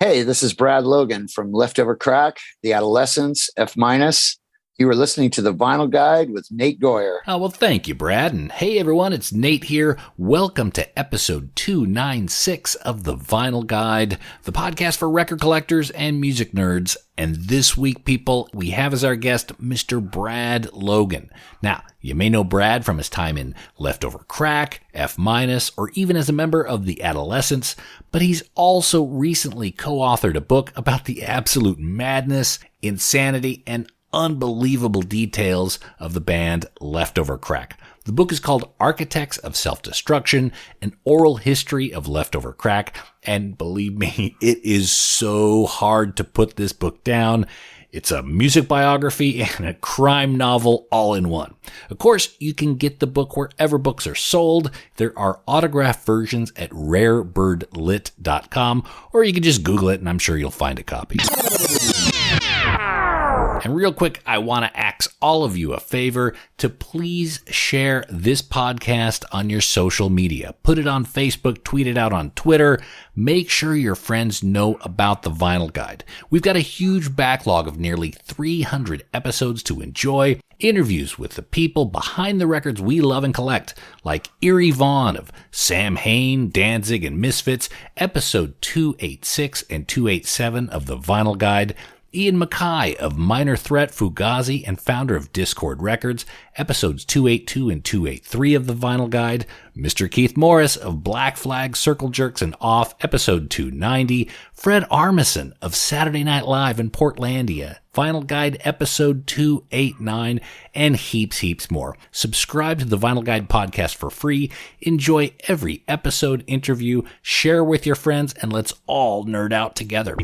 Hey, this is Brad Logan from Leftöver Crack, the Adolescents, Ep296. You were listening to The Vinyl Guide with Nate Goyer. Oh, well, thank you, Brad. And hey, everyone, it's Nate here. Welcome to episode 296 of The Vinyl Guide, the podcast for record collectors and music nerds. And this week, people, we have as our guest Mr. Brad Logan. Now, you may know Brad from his time in Leftöver Crack, Ep296, or even as a member of the Adolescents, but he's also recently co-authored a book about the absolute madness, insanity, and unbelievable details of the band Leftöver Crack. The book is called Architects of Self-Destruction, an oral history of Leftöver Crack, and believe me, it is so hard to put this book down. It's a music biography and a crime novel all in one. Of course, you can get the book wherever books are sold. There are autographed versions at rarebirdlit.com, or you can just Google it and I'm sure you'll find a copy. And real quick, I want to ask all of you a favor to please share this podcast on your social media. Put it on Facebook, tweet it out on Twitter. Make sure your friends know about the Vinyl Guide. We've got a huge backlog of nearly 300 episodes to enjoy. Interviews with the people behind the records we love and collect, like Eerie Vaughn of Sam Hain, Danzig, and Misfits, episode 286 and 287 of the Vinyl Guide. Ian Mackay of Minor Threat, Fugazi, and founder of Discord Records, episodes 282 and 283 of the Vinyl Guide. Mr. Keith Morris of Black Flag, Circle Jerks, and Off, episode 290. Fred Armisen of Saturday Night Live in Portlandia, Vinyl Guide episode 289, and heaps more. Subscribe to the Vinyl Guide podcast for free. Enjoy every episode interview, share with your friends, and let's all nerd out together.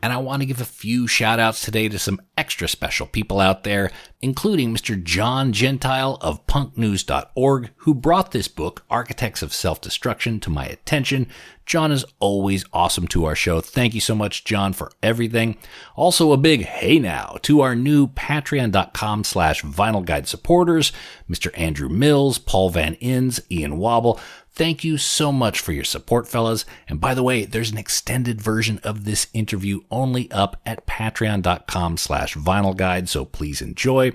And I want to give a few shout outs today to some extra special people out there, including Mr. John Gentile of punknews.org, who brought this book, Architects of Self-Destruction, to my attention. John is always awesome to our show. Thank you so much, John, for everything. Also, a big hey now to our new patreon.com/Vinyl Guide supporters, Mr. Andrew Mills, Paul Van Inns, Ian Wobble. Thank you so much for your support, fellas. And by the way, there's an extended version of this interview only up at patreon.com/Vinyl Guide, so please enjoy.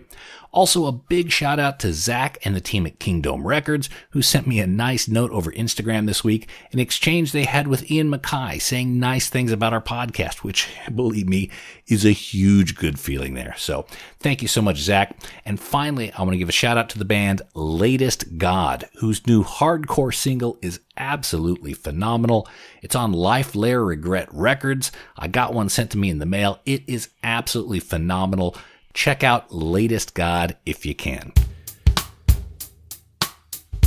Also, a big shout out to Zach and the team at Kingdome Records, who sent me a nice note over Instagram this week, an exchange they had with Ian Mackay saying nice things about our podcast, which, believe me, is a huge good feeling there. So thank you so much, Zach. And finally, I want to give a shout out to the band Latest God, whose new hardcore single is absolutely phenomenal. It's on Life Lair Regret Records. I got one sent to me in the mail. It is absolutely phenomenal. Check out Latest God if you can.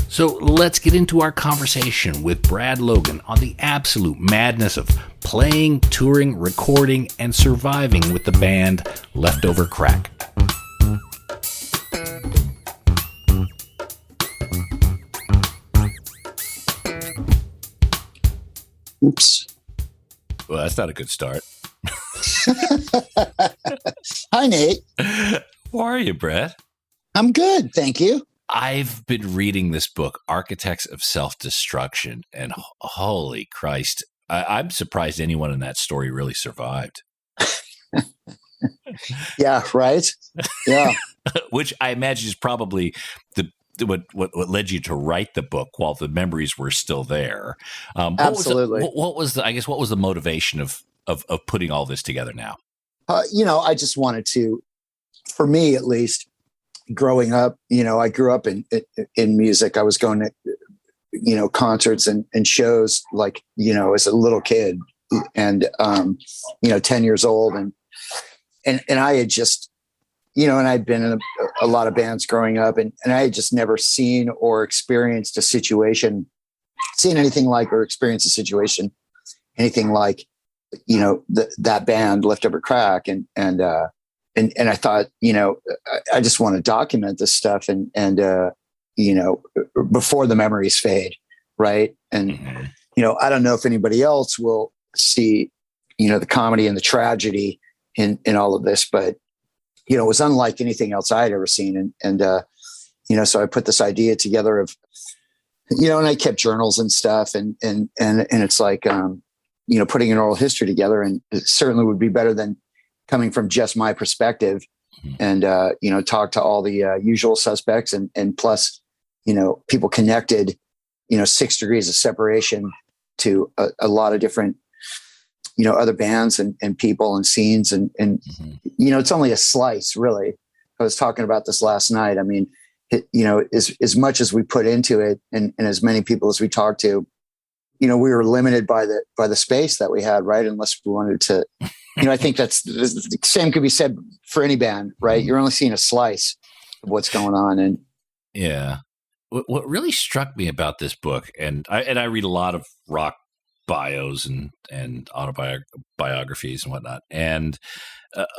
So let's get into our conversation with Brad Logan on the absolute madness of playing, touring, recording, and surviving with the band Leftöver Crack. Oops. Well, that's not a good start. Hi, Nate. How are you, Brad? I'm good, thank you. I've been reading this book, Architects of Self-Destruction, and holy Christ, I'm surprised anyone in that story really survived. Yeah, right? Yeah. Which I imagine is probably what led you to write the book while the memories were still there. Absolutely. What was the motivation of putting all this together now? I just wanted to, for me at least, growing up, I grew up in music. I was going to, concerts and shows like, as a little kid and, 10 years old. And I had just, and I'd been in a lot of bands growing up and I had just never seen or experienced a situation, anything like that band Leftöver Crack. And I thought, I just want to document this stuff and before the memories fade. Right. And, I don't know if anybody else will see, the comedy and the tragedy in all of this, but, it was unlike anything else I had ever seen. And so I put this idea together of, and I kept journals and stuff. And it's like, putting an oral history together, and it certainly would be better than coming from just my perspective, and, talk to all the usual suspects, and plus, people connected, 6 degrees of separation to a lot of different, other bands and people and scenes. And it's only a slice, really. I was talking about this last night. I mean, as much as we put into it, and as many people as we talked to, we were limited by the space that we had, right? Unless we wanted to, I think that's the same could be said for any band, right? You're only seeing a slice of what's going on. And yeah, what really struck me about this book, and I read a lot of rock bios and autobiographies and whatnot, and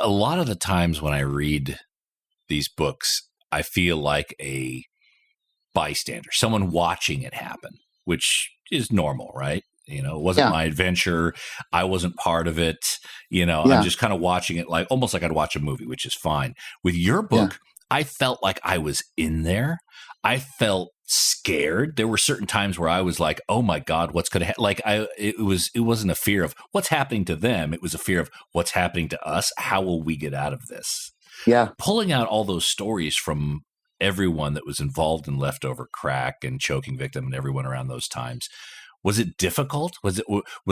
a lot of the times when I read these books, I feel like a bystander, someone watching it happen, which is normal, right? It wasn't my adventure. I wasn't part of it. I'm just kind of watching it almost like I'd watch a movie, which is fine. With your book, I felt like I was in there. I felt scared. There were certain times where I was like, "Oh my God, what's going to happen?" It wasn't a fear of what's happening to them. It was a fear of what's happening to us. How will we get out of this? Yeah. Pulling out all those stories from everyone that was involved in Leftöver Crack and Choking Victim and everyone around those times. Was it difficult? Was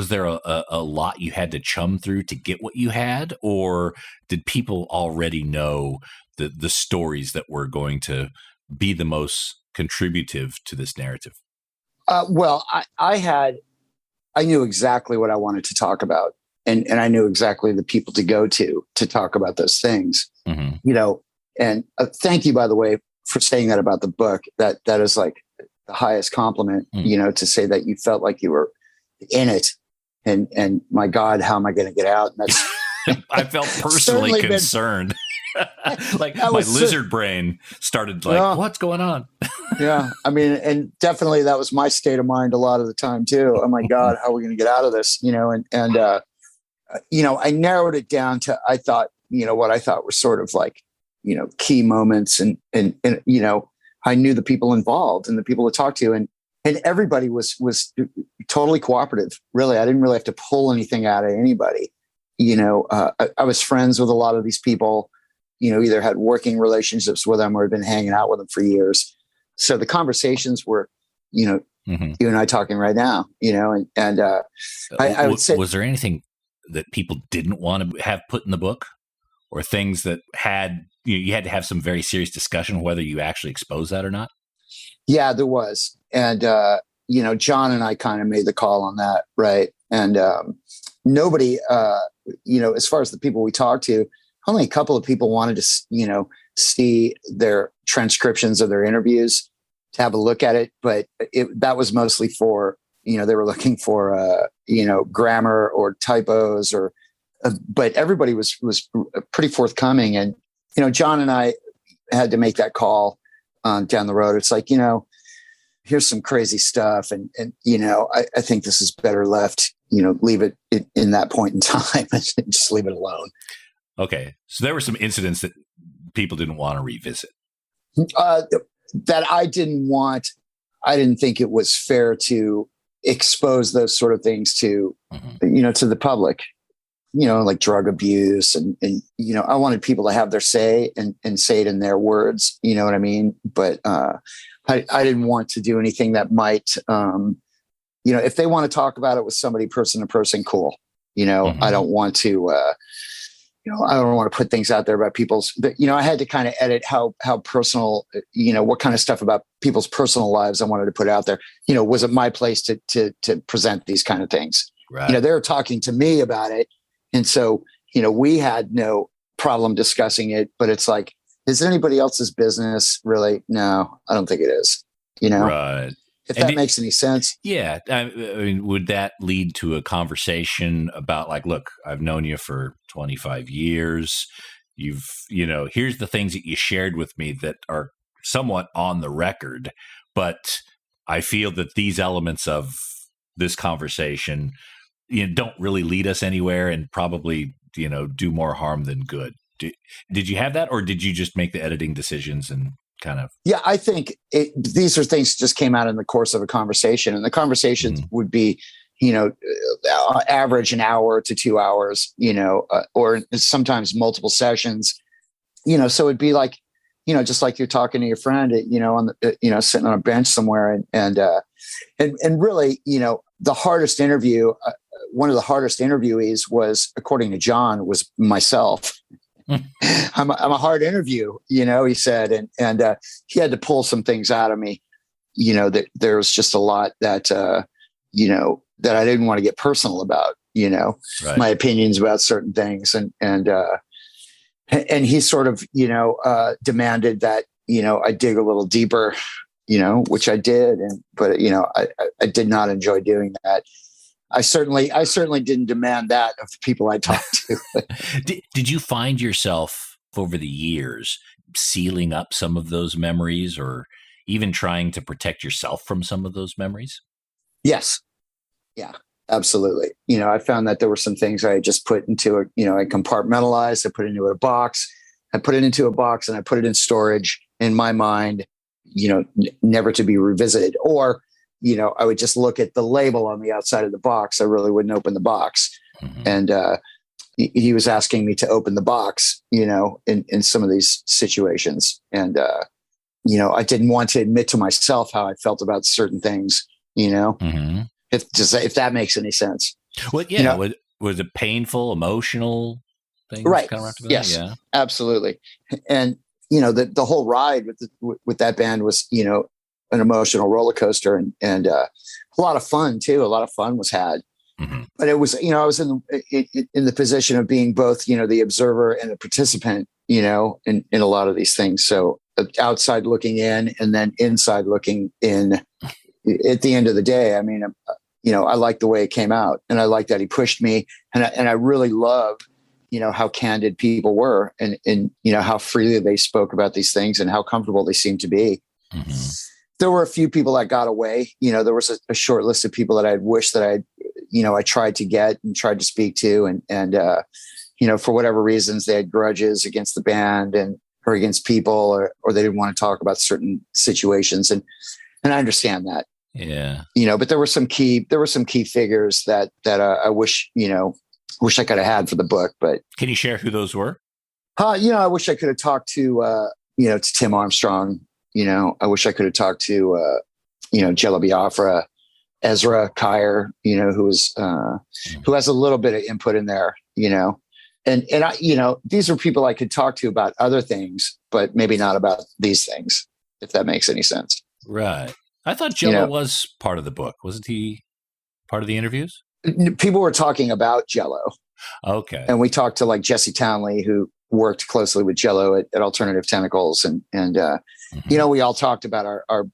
there a lot you had to chum through to get what you had? Or did people already know the stories that were going to be the most contributive to this narrative? Well, I knew exactly what I wanted to talk about. And I knew exactly the people to go to talk about those things, and thank you, by the way, for saying that about the book. That is like the highest compliment, to say that you felt like you were in it, and my God, how am I going to get out? And that's I felt personally concerned. Like my lizard brain started what's going on? Yeah. I mean, and definitely that was my state of mind a lot of the time too. Oh my God, how are we going to get out of this? I narrowed it down to, I thought, what I thought were sort of like, key moments, and I knew the people involved and the people to talk to, and everybody was totally cooperative. Really. I didn't really have to pull anything out of anybody. I was friends with a lot of these people, either had working relationships with them or had been hanging out with them for years. So the conversations were, you and I talking right now, I would say, was there anything that people didn't want to have put in the book, or things that you had to have some very serious discussion whether you actually expose that or not? Yeah, there was. And, John and I kind of made the call on that. Right. And, nobody, as far as the people we talked to, only a couple of people wanted to, see their transcriptions of their interviews, to have a look at it. But that was mostly for, they were looking for, grammar or typos but everybody was pretty forthcoming. And, John and I had to make that call down the road. It's like, here's some crazy stuff. And I think this is better left, leave it in that point in time and just leave it alone. Okay. So there were some incidents that people didn't want to revisit. That I didn't think it was fair to expose those sort of things to, to the public, like drug abuse and I wanted people to have their say and say it in their words, you know what I mean? But, I didn't want to do anything that might, if they want to talk about it with somebody person to person, cool. I don't want to, I don't want to put things out there about people's, I had to kind of edit how personal, what kind of stuff about people's personal lives I wanted to put out there. Was it my place to present these kind of things? Right. They were talking to me about it. And so, we had no problem discussing it, but it's like, is it anybody else's business? Really? No, I don't think it is, Right. If that makes any sense. Yeah. I mean, would that lead to a conversation about look, I've known you for 25 years. You've, here's the things that you shared with me that are somewhat on the record, but I feel that these elements of this conversation, don't really lead us anywhere and probably, do more harm than good. Did you have that, or did you just make the editing decisions and kind of? Yeah, I think these are things that just came out in the course of a conversation, and the conversations would be, average an hour to 2 hours, or sometimes multiple sessions, so it'd be like, just like you're talking to your friend, on the, sitting on a bench somewhere, and really, the hardest interview, one of the hardest interviewees was, according to John, was myself. I'm a hard interview, he said, and he had to pull some things out of me, that there was just a lot that, that I didn't want to get personal about, Right. my opinions about certain things. And he sort of, demanded that, I dig a little deeper, which I did. But I did not enjoy doing that. I certainly didn't demand that of the people I talked to. Did you find yourself over the years sealing up some of those memories, or even trying to protect yourself from some of those memories? Yes. Yeah, absolutely. I found that there were some things I just put into I compartmentalized, I put it into a box, and I put it in storage in my mind, never to be revisited. Or, I would just look at the label on the outside of the box. I really wouldn't open the box. Mm-hmm. And he was asking me to open the box, in some of these situations. And, I didn't want to admit to myself how I felt about certain things, mm-hmm. if that makes any sense. Well, yeah. Was it painful, emotional things? Right. Kind of yes, yeah. Absolutely. And, the whole ride with that band was, an emotional roller coaster, and a lot of fun too. A lot of fun was had, mm-hmm. But it was, I was in the position of being both, the observer and the participant, in a lot of these things. So outside looking in, and then inside looking in. At the end of the day, I mean, I like the way it came out, and I like that he pushed me, and I really love, how candid people were, and how freely they spoke about these things, and how comfortable they seemed to be. Mm-hmm. There were a few people that got away. There was a short list of people that I'd wished that I tried to get and tried to speak to, and for whatever reasons, they had grudges against the band or against people, or they didn't want to talk about certain situations, and I understand that. Yeah. But there were some key figures that I wish I could have had for the book. But can you share who those were? I wish I could have talked to to Tim Armstrong. I wish I could have talked to Jello Biafra, Ezra Kyer, who has a little bit of input in there, and I, these are people I could talk to about other things, but maybe not about these things, if that makes any sense. Right. I thought Jello was part of the book. Wasn't he part of the interviews? People were talking about Jello. Okay. And we talked to like Jesse Townley, who worked closely with Jello at Alternative Tentacles. And mm-hmm. We all talked about our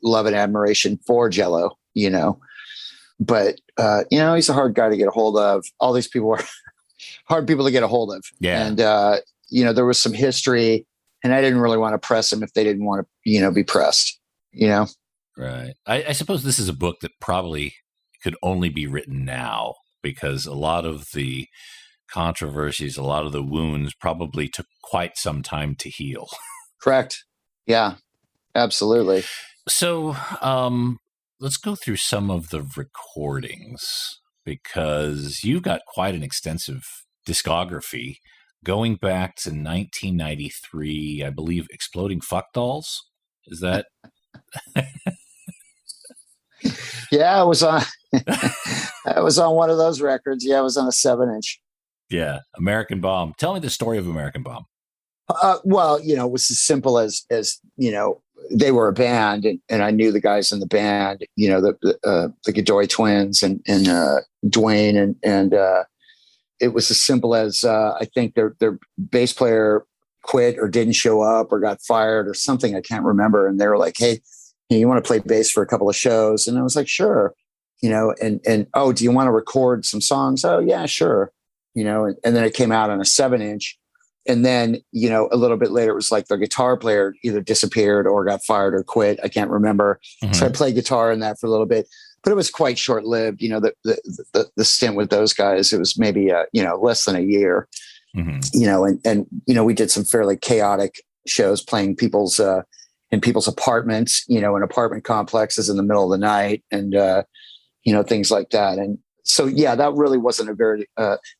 love and admiration for Jello, but, he's a hard guy to get a hold of. All these people were hard people to get a hold of. Yeah. And, there was some history, and I didn't really want to press them if they didn't want to, be pressed, Right. I suppose this is a book that probably could only be written now, because a lot of the controversies, a lot of the wounds probably took quite some time to heal. Correct. Yeah, absolutely. So let's go through some of the recordings, because you've got quite an extensive discography going back to 1993, I believe. Exploding Fuck Dolls. Is that? Yeah, I was on. I was on one of those records. Yeah, I was on a 7-inch. Yeah, American Bomb. Tell me the story of American Bomb. Well, it was as simple as they were a band, and I knew the guys in the band. The Goyer twins and Dwayne, and it was as simple as I think their bass player quit or didn't show up or got fired or something. I can't remember. And they were like, "Hey, you want to play bass for a couple of shows?" And I was like, "Sure." And oh, do you want to record some songs? Oh yeah, sure. And then it came out on a 7-inch. And then, a little bit later, it was like the guitar player either disappeared or got fired or quit. I can't remember. Mm-hmm. So I played guitar in that for a little bit, but it was quite short lived. The stint with those guys, it was maybe, less than a year, mm-hmm. And we did some fairly chaotic shows playing in people's apartments, in apartment complexes in the middle of the night. And, things like that. And so, yeah, that really wasn't a very,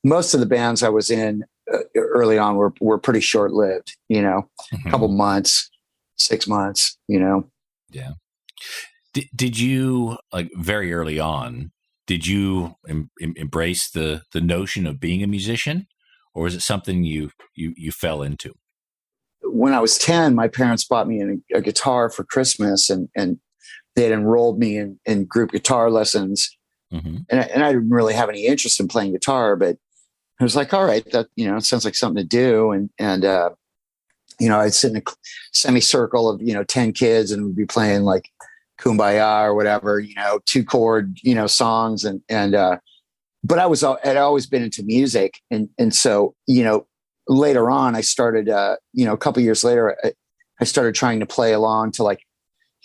most of the bands I was in early on were pretty short lived, a couple months, 6 months, Yeah. Did you, like, very early on, did you embrace the notion of being a musician, or is it something you fell into? When I was 10, my parents bought me a guitar for Christmas, and they had enrolled me in group guitar lessons. And I didn't really have any interest in playing guitar, but I was like, all right, that, it sounds like something to do. And I'd sit in a semicircle of, 10 kids, and we'd be playing like Kumbaya or whatever, 2-chord, songs. But I'd always been into music. And so, later on I started, a couple years later, I started trying to play along to, like,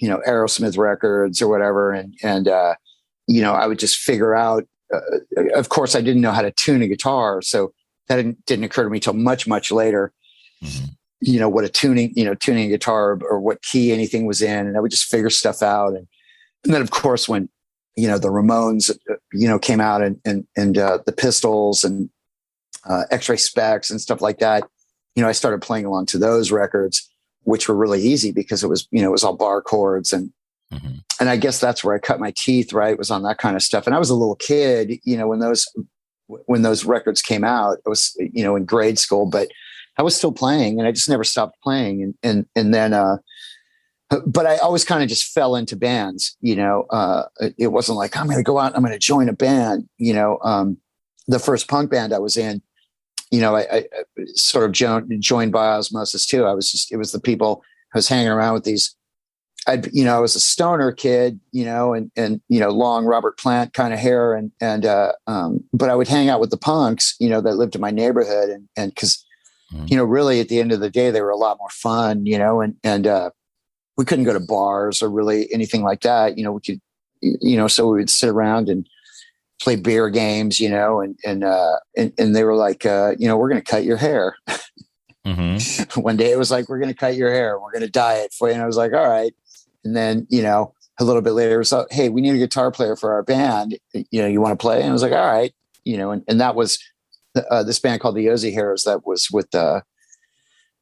Aerosmith records or whatever. And I would just figure out, of course I didn't know how to tune a guitar. So that didn't occur to me till much, much later, what a tuning a guitar or what key anything was in. And I would just figure stuff out. And then of course, when, the Ramones, came out and the Pistols and X-Ray Specs and stuff like that, I started playing along to those records, which were really easy because it was all bar chords. And I guess that's where I cut my teeth, right? Was on that kind of stuff. And I was a little kid, when those records came out. I was, in grade school, but I was still playing, and I just never stopped playing. And then, but I always kind of just fell into bands, it wasn't like, I'm going to go out and I'm going to join a band. The first punk band I was in, I sort of joined by osmosis too. It was the people I was hanging around with these. I was a stoner kid, and long Robert Plant kind of hair, but I would hang out with the punks, that lived in my neighborhood, and because, really at the end of the day, they were a lot more fun, and we couldn't go to bars or really anything like that. We could, so we would sit around and play beer games, and they were like, we're going to cut your hair. One day it was like, we're going to cut your hair. We're going to dye it for you. And I was like, all right. And then, a little bit later it was like, hey, we need a guitar player for our band. You want to play? And I was like, all right. And that was this band called the Ozzy Harrows that was with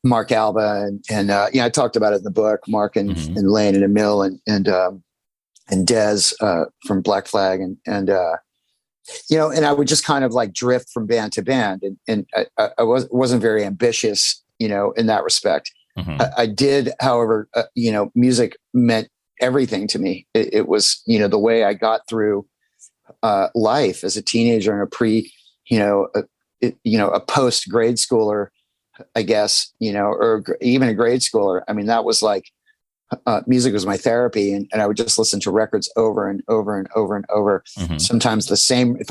Mark Alba. And I talked about it in the book, Mark and Lane and Emil and Dez from Black Flag. And I would just kind of like drift from band to band. And I wasn't very ambitious, in that respect. I did, however, music meant everything to me. It was, the way I got through life as a teenager and a post grade schooler, I guess, or even a grade schooler. I mean, that was like, music was my therapy, and I would just listen to records over and over and over and over. Sometimes the same, if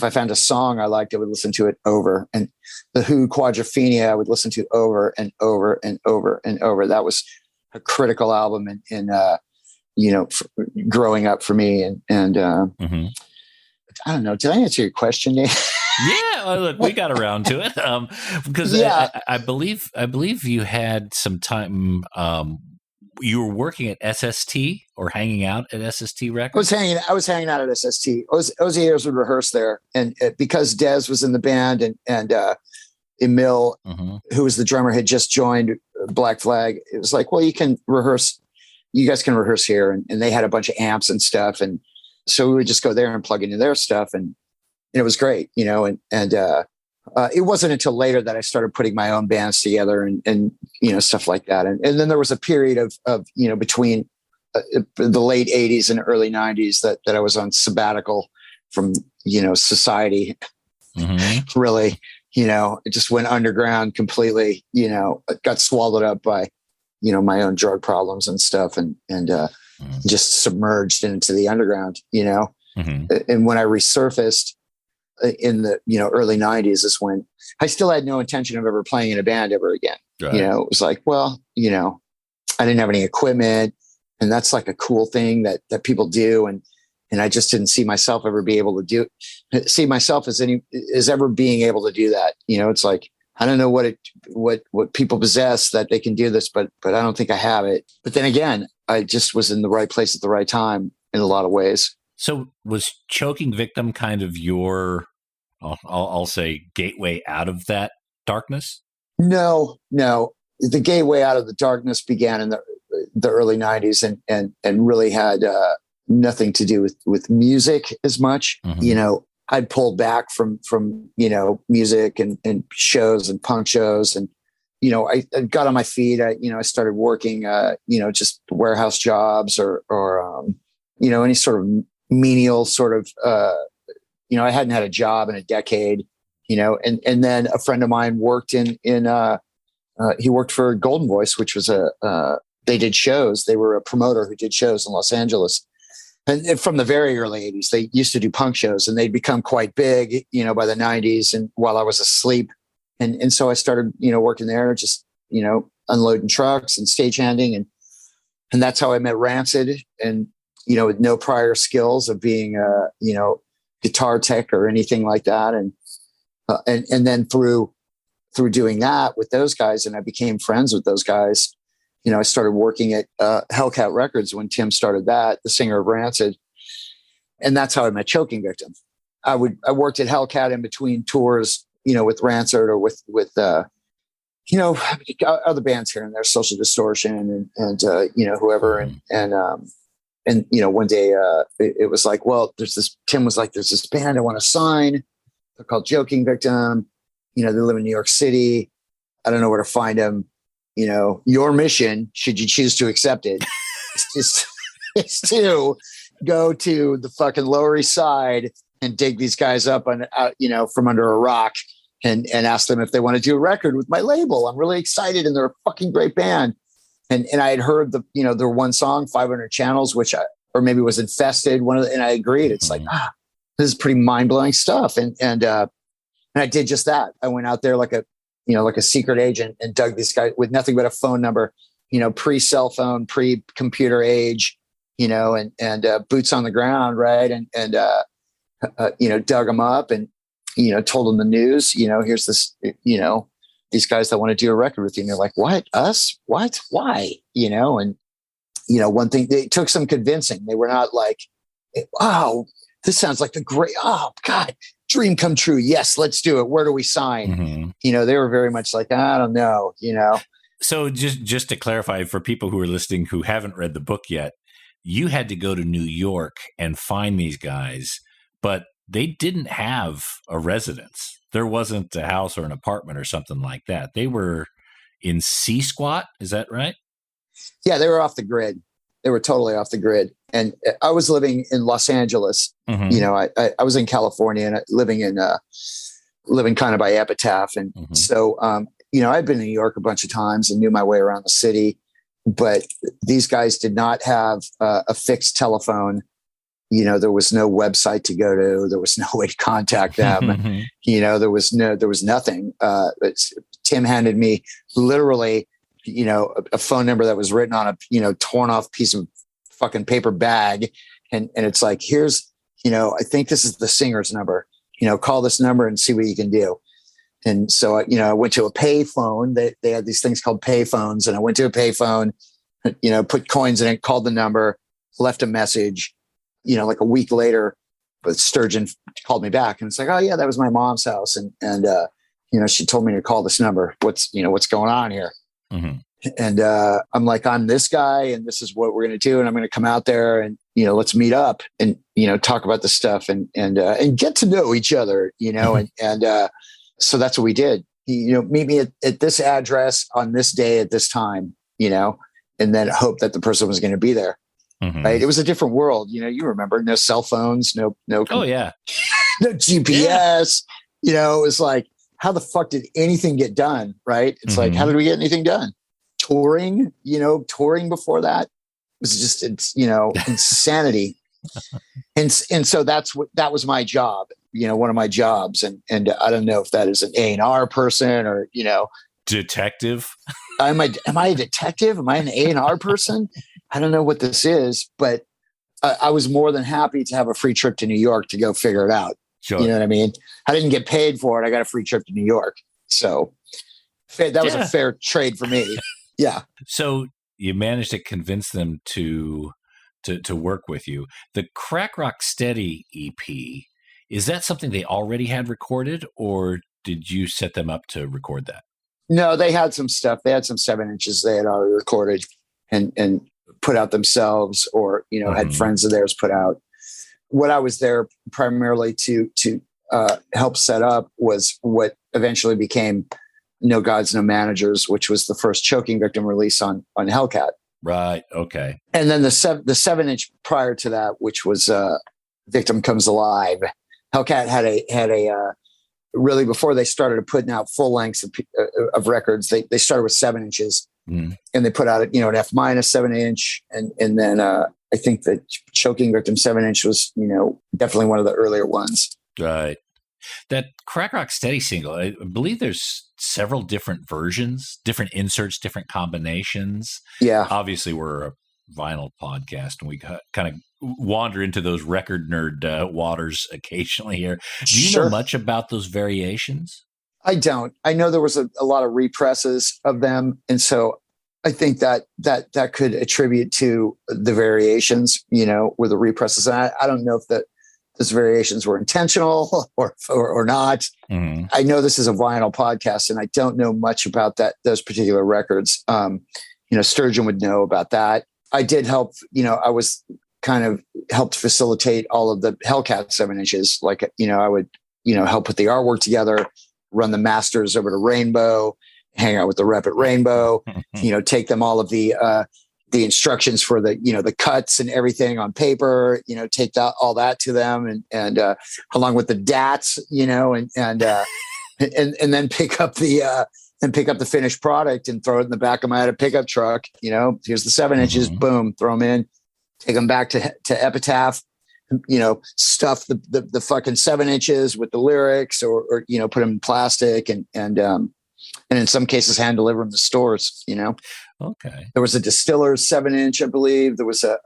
I found a song I liked, I would listen to it over. And the Who Quadrophenia, I would listen to over and over and over and over. That was a critical album in growing up for me. And I don't know. Did I answer your question, Nate? Yeah, well, look, we got around to it because I believe you had some time. You were working at SST or hanging out at SST Records? I was hanging out at SST. Ozzy Harrows would rehearse there. And because Dez was in the band and Emil, who was the drummer, had just joined Black Flag, it was like, well, you can rehearse. You guys can rehearse here. And they had a bunch of amps and stuff. And so we would just go there and plug into their stuff. And it was great, it wasn't until later that I started putting my own bands together and stuff like that. And then there was a period of between the late 80s and early 90s that I was on sabbatical from, society. Really, it just went underground completely, it got swallowed up by, my own drug problems and stuff and just submerged into the underground, And when I resurfaced in the early 90s is when I still had no intention of ever playing in a band ever again. Right. It was like, well, I didn't have any equipment, and that's like a cool thing that people do, and I just didn't see myself ever as ever being able to do that. It's like, I don't know what people possess that they can do this, but I don't think I have it. But then again, I just was in the right place at the right time in a lot of ways. So was Choking Victim kind of your, I'll say, gateway out of that darkness? No. The gateway out of the darkness began in the early 90s and really had nothing to do with music as much. Mm-hmm. I'd pulled back from music and shows and punk shows. And, I got on my feet. I started working, just warehouse jobs or any sort of menial sort of, I hadn't had a job in a decade, and then a friend of mine worked he worked for Golden Voice, which was they did shows. They were a promoter who did shows in Los Angeles. And from the very early 80s, they used to do punk shows, and they'd become quite big, by the 90s and while I was asleep. And so I started, working there, just, unloading trucks and stagehanding. And that's how I met Rancid, and, with no prior skills of being, guitar tech or anything like that. And then through doing that with those guys, and I became friends with those guys, I started working at Hellcat Records when Tim started that, the singer of Rancid. And that's how I met Choking Victim. I worked at Hellcat in between tours, with Rancid or with other bands here and there, Social Distortion and whoever. And one day it was like, well, Tim was like, there's this band I want to sign. They're called Choking Victim. They live in New York City. I don't know where to find them. Your mission, should you choose to accept it, is to go to the fucking Lower East Side and dig these guys up from under a rock and ask them if they want to do a record with my label. I'm really excited, and they're a fucking great band. And I had heard their one song, 500 Channels, or maybe it was Infested. And I agreed. It's like, this is pretty mind blowing stuff. And I did just that. I went out there like a secret agent and dug these guys with nothing but a phone number, pre-cell phone, pre-computer age, and boots on the ground. Right. And dug them up and, told them the news, here's this, these guys that want to do a record with you. And they're like, what? Us? What? Why? And, one thing, they took some convincing. They were not like, oh, this sounds like oh God, dream come true. Yes, let's do it. Where do we sign? Mm-hmm. They were very much like, I don't know, So just to clarify for people who are listening who haven't read the book yet, you had to go to New York and find these guys, but they didn't have a residence. There wasn't a house or an apartment or something like that. They were in C-Squat. Is that right? Yeah, they were off the grid. They were totally off the grid. And I was living in Los Angeles. Mm-hmm. I was in California and living kind of by Epitaph. And mm-hmm. So, I'd been in New York a bunch of times and knew my way around the city, but these guys did not have a fixed telephone. There was no website to go to. There was no way to contact them. Mm-hmm. There was nothing. Tim handed me literally, a phone number that was written on a, torn off piece of fucking paper bag. And it's like, here's, I think this is the singer's number, call this number and see what you can do. And so, I went to a pay phone. They had these things called pay phones, and I went to a pay phone, put coins in it, called the number, left a message, like a week later, but Sturgeon called me back and it's like, oh yeah, that was my mom's house. And she told me to call this number. What's going on here? Mm-hmm. And I'm like, I'm this guy and this is what we're going to do. And I'm going to come out there and, let's meet up and, talk about this stuff and get to know each other, mm-hmm. and so that's what we did. Meet me at this address on this day at this time, and then hope that the person was going to be there. Mm-hmm. Right. It was a different world. You remember, no cell phones, no. Oh yeah. No GPS, it was like, how the fuck did anything get done? Right. It's mm-hmm. like, how did we get anything done? Touring before that was just, insanity. And so that was my job, one of my jobs. And I don't know if that is an A&R person or, detective. Am I a detective? Am I an A&R person? I don't know what this is, but I was more than happy to have a free trip to New York to go figure it out. Sure. You know what I mean? I didn't get paid for it. I got a free trip to New York. So that was a fair trade for me. Yeah. So you managed to convince them to to work with you. The Crack Rock Steady EP, is that something they already had recorded, or did you set them up to record that? No, they had some stuff. They had some 7-inches they had already recorded and put out themselves, or had friends of theirs put out. What I was there primarily to help set up was what eventually became No Gods, No Managers, which was the first Choking Victim release on Hellcat. Right. Okay. And then the 7-inch prior to that, which was Victim Comes Alive. Hellcat had a really, before they started putting out full lengths of records, they started with 7 inches, and they put out an F- 7-inch, and then I think the Choking Victim 7-inch was definitely one of the earlier ones. Right. That Crack Rock Steady single, I believe there's several different versions, different inserts, different combinations. Yeah. Obviously, we're a vinyl podcast, and we kind of wander into those record nerd waters occasionally here. Do you know much about those variations? I don't. I know there was a lot of represses of them, and so I think that could attribute to the variations, with the represses. And I don't know if those variations were intentional or not. Mm-hmm. I know this is a vinyl podcast, and I don't know much about those particular records. Sturgeon would know about that. I did help. I was kind of helped facilitate all of the Hellcat 7-inches. Like, I would, help put the artwork together, run the masters over to Rainbow, hang out with the rep at Rainbow, take them all of the instructions for the cuts and everything on paper, take all that to them, and along with the DATs, and then pick up the finished product and throw it in the back of my pickup truck. Here's the 7-inches, boom, throw them in, take them back to Epitaph, stuff the fucking 7-inches with the lyrics, or put them in plastic and in some cases hand deliver them to stores. Okay. There was a Distiller's 7-inch, I believe. There was a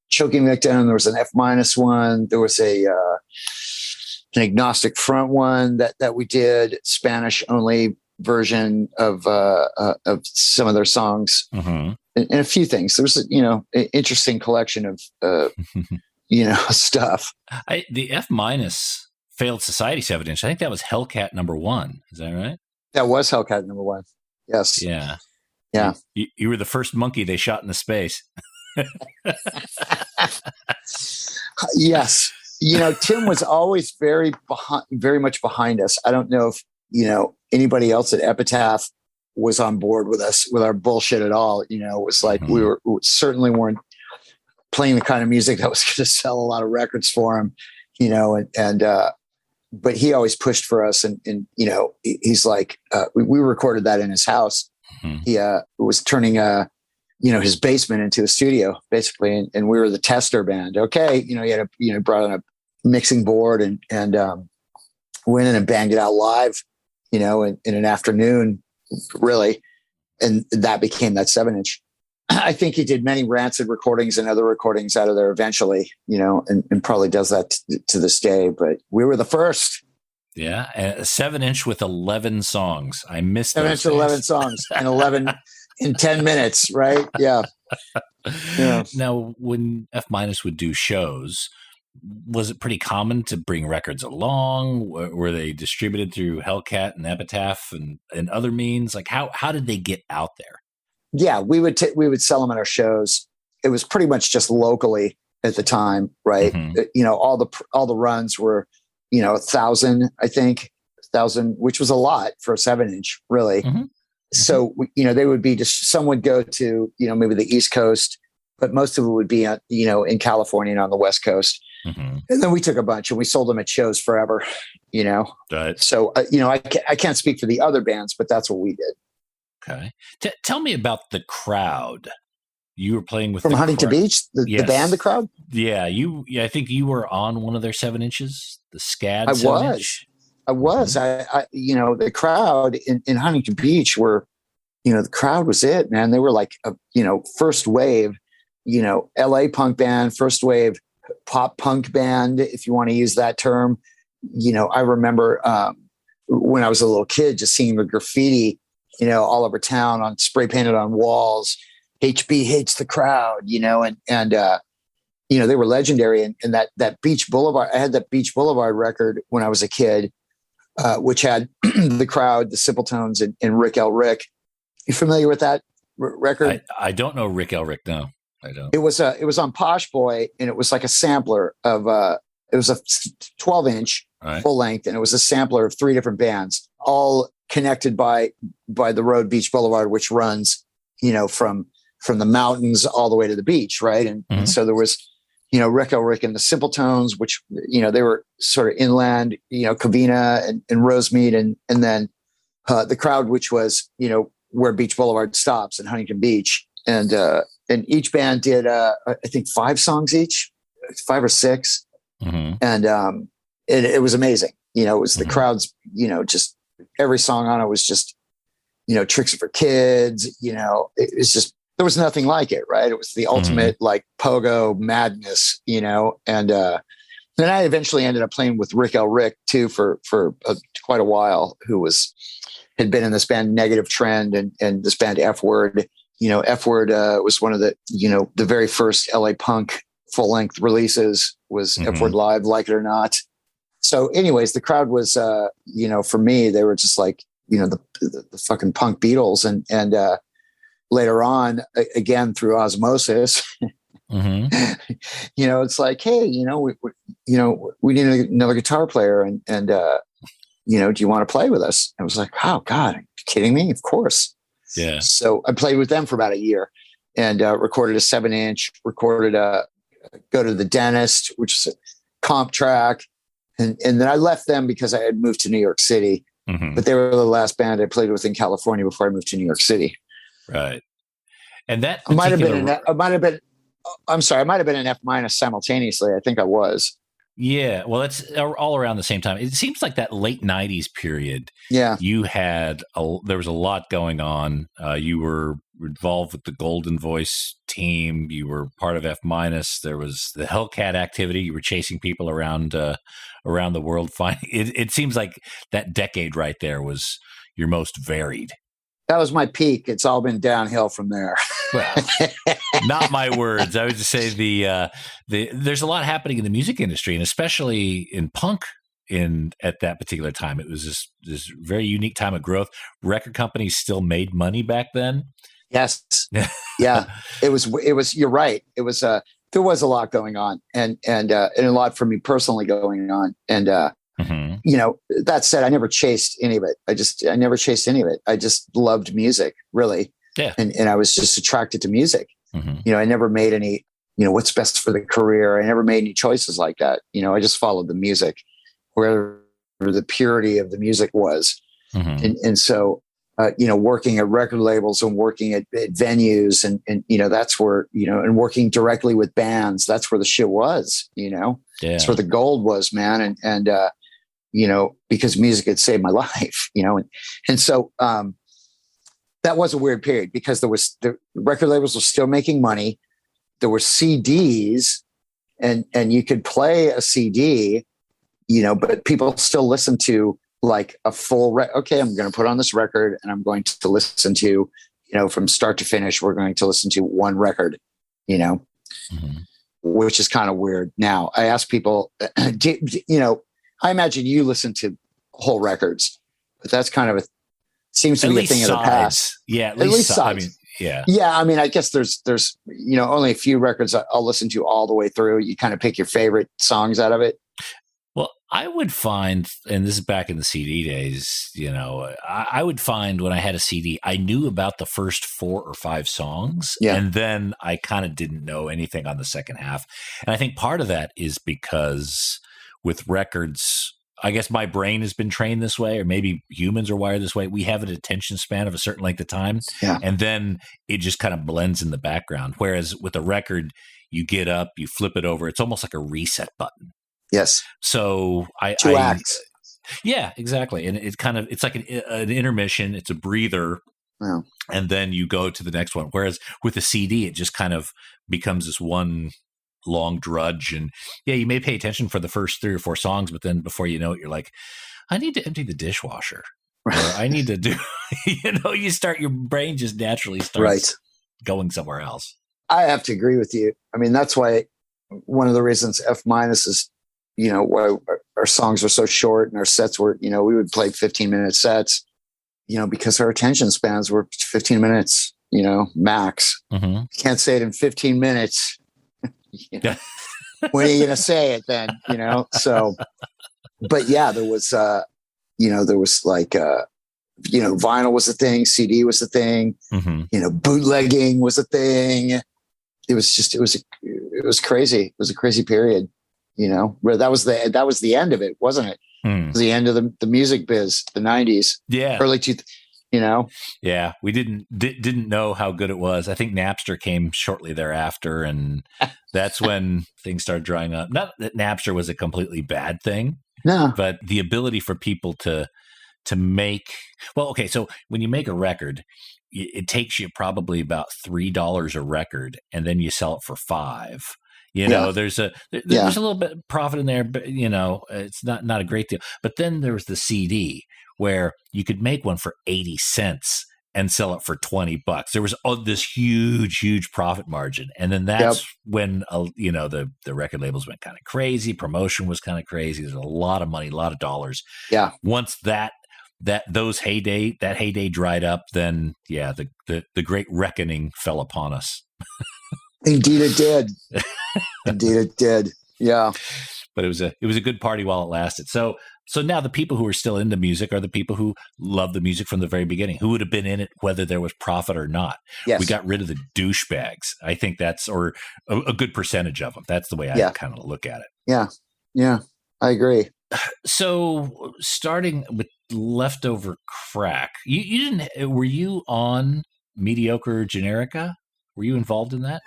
Choking Victim. There was an F- one. There was an Agnostic Front one that we did, Spanish only version of some of their songs, and a few things. There was an interesting collection of stuff. The F- Failed Society 7-inch. I think that was Hellcat number 1. Is that right? That was Hellcat number 1. Yes. Yeah. Yeah. You were the first monkey they shot into space. Yes. Tim was always very much behind us. I don't know if, anybody else at Epitaph was on board with us, with our bullshit at all. It was like, we certainly weren't playing the kind of music that was going to sell a lot of records for him, but he always pushed for us. And he's like, we recorded that in his house. He was turning his basement into a studio, basically, and we were the tester band. Okay, he had brought in a mixing board and went in and banged it out live, in an afternoon, really, and that became that 7-inch. I think he did many Rancid recordings and other recordings out of there eventually, and probably does that to this day. But we were the first. Yeah, a 7-inch with 11 songs. I missed 7-inch with 11 songs and 11 in 10 minutes, right? Yeah. Yeah. Now, when F- would do shows, was it pretty common to bring records along? Were they distributed through Hellcat and Epitaph and other means? Like, how did they get out there? Yeah, we would sell them at our shows. It was pretty much just locally at the time, right? All the runs were 1,000, I think, 1,000, which was a lot for a 7-inch, really. So, they would be some would go to, maybe the East Coast, but most of it would be, in California and on the West Coast. And then we took a bunch and we sold them at shows forever, Right. So, I can't speak for the other bands, but that's what we did. Okay. Tell me about the crowd. You were playing with from Huntington Beach, the band, the crowd. Yeah, I think you were on one of their 7-inches, the SCAD. I was. The crowd in Huntington Beach were, the crowd was it, man. They were like a, first wave, LA punk band, first wave pop punk band, if you want to use that term. I remember when I was a little kid, just seeing the graffiti, all over town, on spray painted on walls. HB hates the crowd, and they were legendary. And that Beach Boulevard, I had that Beach Boulevard record when I was a kid, which had The Crowd, the Simple Tones, and Rick L. Rick. You familiar with that record? I don't know Rick L. Rick. No, I don't. It was on Posh Boy, and it was like a sampler of it was a 12-inch full length, and it was a sampler of 3 different bands, all connected by the road Beach Boulevard, which runs, from the mountains all the way to the beach, right? And so there was, Rick L. Rick and the Simple Tones, which they were sort of inland, Covina and Rosemead, and then The Crowd, which was where Beach Boulevard stops in Huntington Beach, and each band did I think 5 songs each, 5 or 6, and it was amazing. It was The Crowd's, just every song on it was just, Tricks for Kids. It was just, there was nothing like it, right? It was the ultimate like pogo madness, and then I eventually ended up playing with Rick L. Rick too for quite a while, who had been in this band Negative Trend and this band F Word. F Word was one of the the very first LA punk full length releases was F Word Live, Like It or Not. So anyways, The Crowd was for me, they were just like the fucking punk Beatles, and later on, again through osmosis, it's like, hey, we need another guitar player, and do you want to play with us? I was like, oh God, are you kidding me? Of course. Yeah. So I played with them for about a year, and recorded a 7-inch, recorded Go to the Dentist, which is a comp track, and then I left them because I had moved to New York City. But they were the last band I played with in California before I moved to New York City. Right. And that I might have been an F- simultaneously. I think I was. Yeah. Well, that's all around the same time. It seems like that late 90s period. Yeah. You had, there was a lot going on. You were involved with the Golden Voice team. You were part of F-. There was the Hellcat activity. You were chasing people around the world. It seems like that decade right there was your most varied. That was my peak. It's all been downhill from there. Well, not my words. I would just say there's a lot happening in the music industry, and especially in punk at that particular time. It was this very unique time of growth. Record companies still made money back then. Yes. Yeah. It was, you're right. It was, there was a lot going on, and a lot for me personally going on. And, that said, I never chased any of it. I never chased any of it. I just loved music, really. Yeah. And I was just attracted to music. I never made any, what's best for the career. I never made any choices like that. I just followed the music, wherever the purity of the music was. And so, working at record labels and working at venues and that's where, and working directly with bands, that's where the shit was, That's where the gold was, man. And because music had saved my life, and so, that was a weird period because the record labels were still making money. There were CDs and you could play a CD, but people still listen to like a full okay, I'm going to put on this record and I'm going to listen to, from start to finish, we're going to listen to one record, which is kind of weird. Now I ask people, I imagine you listen to whole records, but that's kind of seems to be a thing of the past. Yeah. At least sides. I mean, yeah. Yeah. I mean, I guess there's, only a few records I'll listen to all the way through. You kind of pick your favorite songs out of it. Well, I would find, and this is back in the CD days, I would find when I had a CD, I knew about the first 4 or 5 songs. Yeah. And then I kind of didn't know anything on the second half. And I think part of that is because with records, I guess my brain has been trained this way, or maybe humans are wired this way. We have an attention span of a certain length of time. Yeah. And then it just kind of blends in the background. Whereas with a record, you get up, you flip it over. It's almost like a reset button. Yes. So Two acts. Yeah, exactly. And it's like an intermission. It's a breather. Yeah. And then you go to the next one. Whereas with a CD, it just kind of becomes this one long drudge. And yeah, you may pay attention for the first 3 or 4 songs, but then before you know it, you're like, I need to empty the dishwasher. Or I need to do, your brain just naturally starts going somewhere else. I have to agree with you. I mean, that's why one of the reasons F- is, why our songs are so short and our sets were, we would play 15-minute sets, because our attention spans were 15 minutes, max. Mm-hmm. Can't say it in 15 minutes. When are you going to say it then? So, but yeah, there was, there was like, vinyl was a thing, CD was a thing, bootlegging was a thing. It was crazy. It was a crazy period, where that was the end of it, wasn't it? It was the end of the music biz, the 90s. Yeah. Early Yeah. We didn't know how good it was. I think Napster came shortly thereafter, and that's when things started drying up. Not that Napster was a completely bad thing. No. But the ability for people to make, well, okay, so when you make a record, it takes you probably about $3 a record, and then you sell it for $5. There's a little bit of profit in there, but it's not a great deal. But then there was the CD where you could make one for 80 cents and sell it for $20. There was this huge profit margin. And then that's when, the record labels went kind of crazy. Promotion was kind of crazy. There's a lot of money, a lot of dollars. Yeah. Once that heyday dried up, then the great reckoning fell upon us. Indeed it did. Indeed it did. Yeah. But it was a good party while it lasted. So now the people who are still into music are the people who love the music from the very beginning, who would have been in it whether there was profit or not. Yes. We got rid of the douchebags. I think that's, or a good percentage of them. That's the way I kind of look at it. Yeah. Yeah. I agree. So starting with Leftöver Crack, you didn't, were you on Mediocre Generica? Were you involved in that?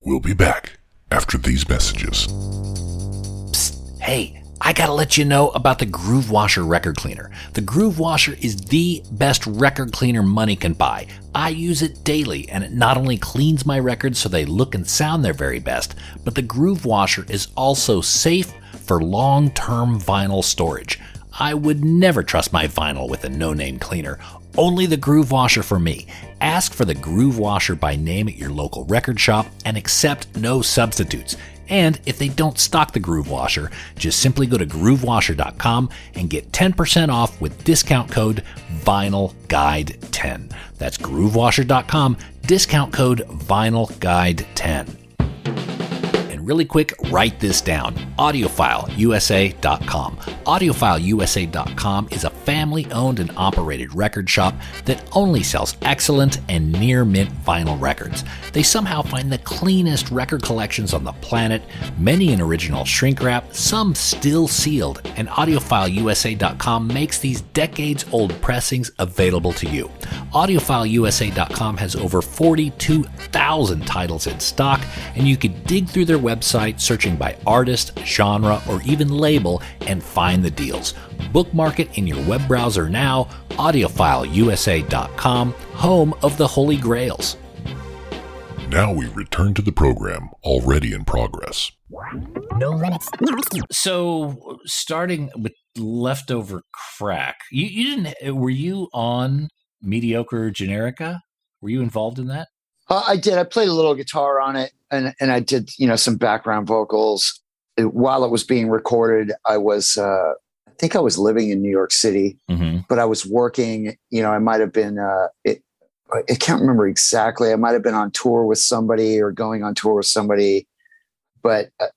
We'll be back after these messages. Psst, hey, I gotta let you know about the Groove Washer record cleaner. The Groove Washer is the best record cleaner money can buy. I use it daily, and it not only cleans my records so they look and sound their very best, but the Groove Washer is also safe for long-term vinyl storage. I would never trust my vinyl with a no-name cleaner. Only the Groove Washer for me. Ask for the Groove Washer by name at your local record shop and accept no substitutes. And if they don't stock the Groove Washer, just simply go to groovewasher.com and get 10% off with discount code VinylGuide10. That's groovewasher.com, discount code VinylGuide10. Really quick, write this down. AudiofileUSA.com. AudiofileUSA.com is a family-owned and operated record shop that only sells excellent and near-mint vinyl records. They somehow find the cleanest record collections on the planet, many in original shrink wrap, some still sealed, and AudiofileUSA.com makes these decades-old pressings available to you. AudiofileUSA.com has over 42,000 titles in stock, and you can dig through their website searching by artist, genre, or even label and find the deals. Bookmark it in your web browser now. AudiofileUSA.com, home of the Holy Grails. Now we return to the program already in progress. No limits. So, starting with Leftöver Crack, you didn't. Were you on Mediocre Generica? Were you involved in that? I did. I played a little guitar on it, and I did, some background vocals. While it was being recorded, I think I was living in New York City, but I was working. I might have been. I can't remember exactly. I might have been on tour with somebody or going on tour with somebody, but I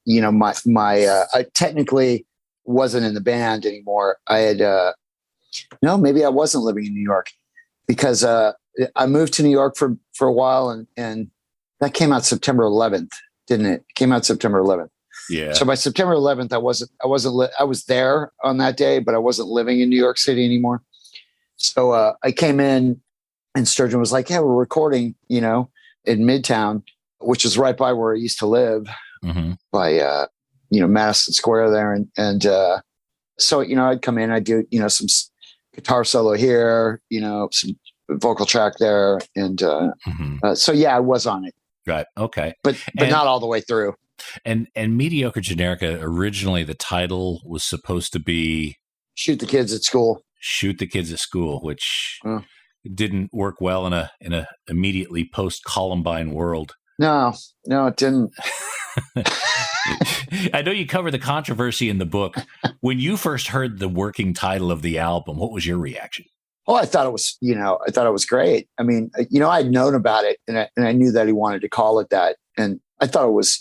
technically wasn't in the band anymore. I had maybe I wasn't living in New York because I moved to New York for a while, and that came out September 11th, didn't it? It came out September 11th. Yeah. So by September 11th, I was there on that day, but I wasn't living in New York City anymore. So I came in, and Sturgeon was like, "Yeah, we're recording, in Midtown, which is right by where I used to live, by Madison Square there, and so I'd come in, I'd do some guitar solo here, some vocal track there, and so yeah, I was on it, right? Okay, but not all the way through. And Mediocre Generica, originally the title was supposed to be Shoot the Kids at School. Shoot the Kids at School, which didn't work well in a immediately post Columbine world. No, it didn't. I know you cover the controversy in the book. When you first heard the working title of the album, what was your reaction? Oh, I thought it was great. I mean, I'd known about it, and I knew that he wanted to call it that, and I thought it was,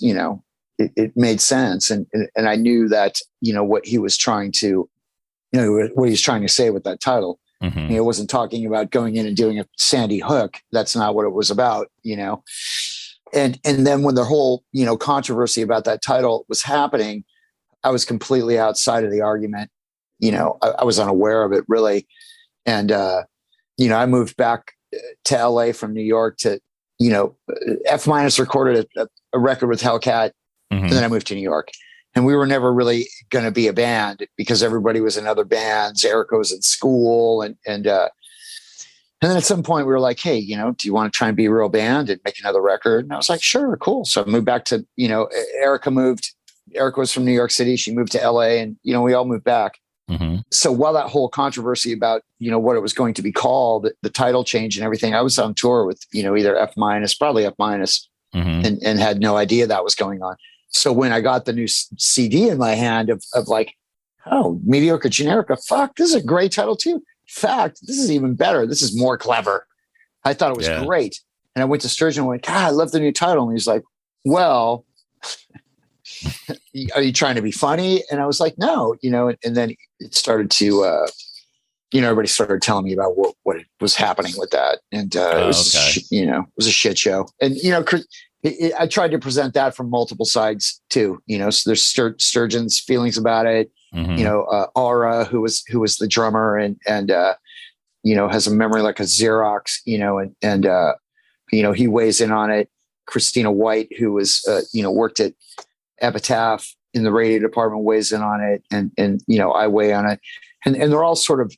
it made sense, and I knew that, what he was trying to, what he was trying to say with that title. Mm-hmm. He wasn't talking about going in and doing a Sandy Hook. That's not what it was about, And then when the whole, controversy about that title was happening, I was completely outside of the argument. I was unaware of it, really. And, I moved back to LA from New York to, F- recorded a record with Hellcat. Mm-hmm. And then I moved to New York. And we were never really going to be a band because everybody was in other bands. Erica was in school. And then at some point we were like, hey, do you want to try and be a real band and make another record? And I was like, sure, cool. So I moved back to, Erica was from New York City. She moved to LA and, we all moved back. Mm-hmm. So while that whole controversy about, what it was going to be called, the title change and everything, I was on tour with, either F-, probably F-, mm-hmm. and had no idea that was going on. So when I got the new CD in my hand of like, oh, Mediocre Generica, fuck, this is a great title too. In fact, this is even better. This is more clever. I thought it was great. And I went to Sturgeon and went, God, I love the new title. And he's like, well, are you trying to be funny? And I was like, no, and then it started to, everybody started telling me about what was happening with that. And it was, it was a shit show. And, I tried to present that from multiple sides too, so there's Sturgeon's feelings about it. Mm-hmm. Aura, who was the drummer and has a memory like a Xerox, and he weighs in on it. Christina White, who was, worked at Epitaph in the radio department, weighs in on it. And I weigh on it. And they're all sort of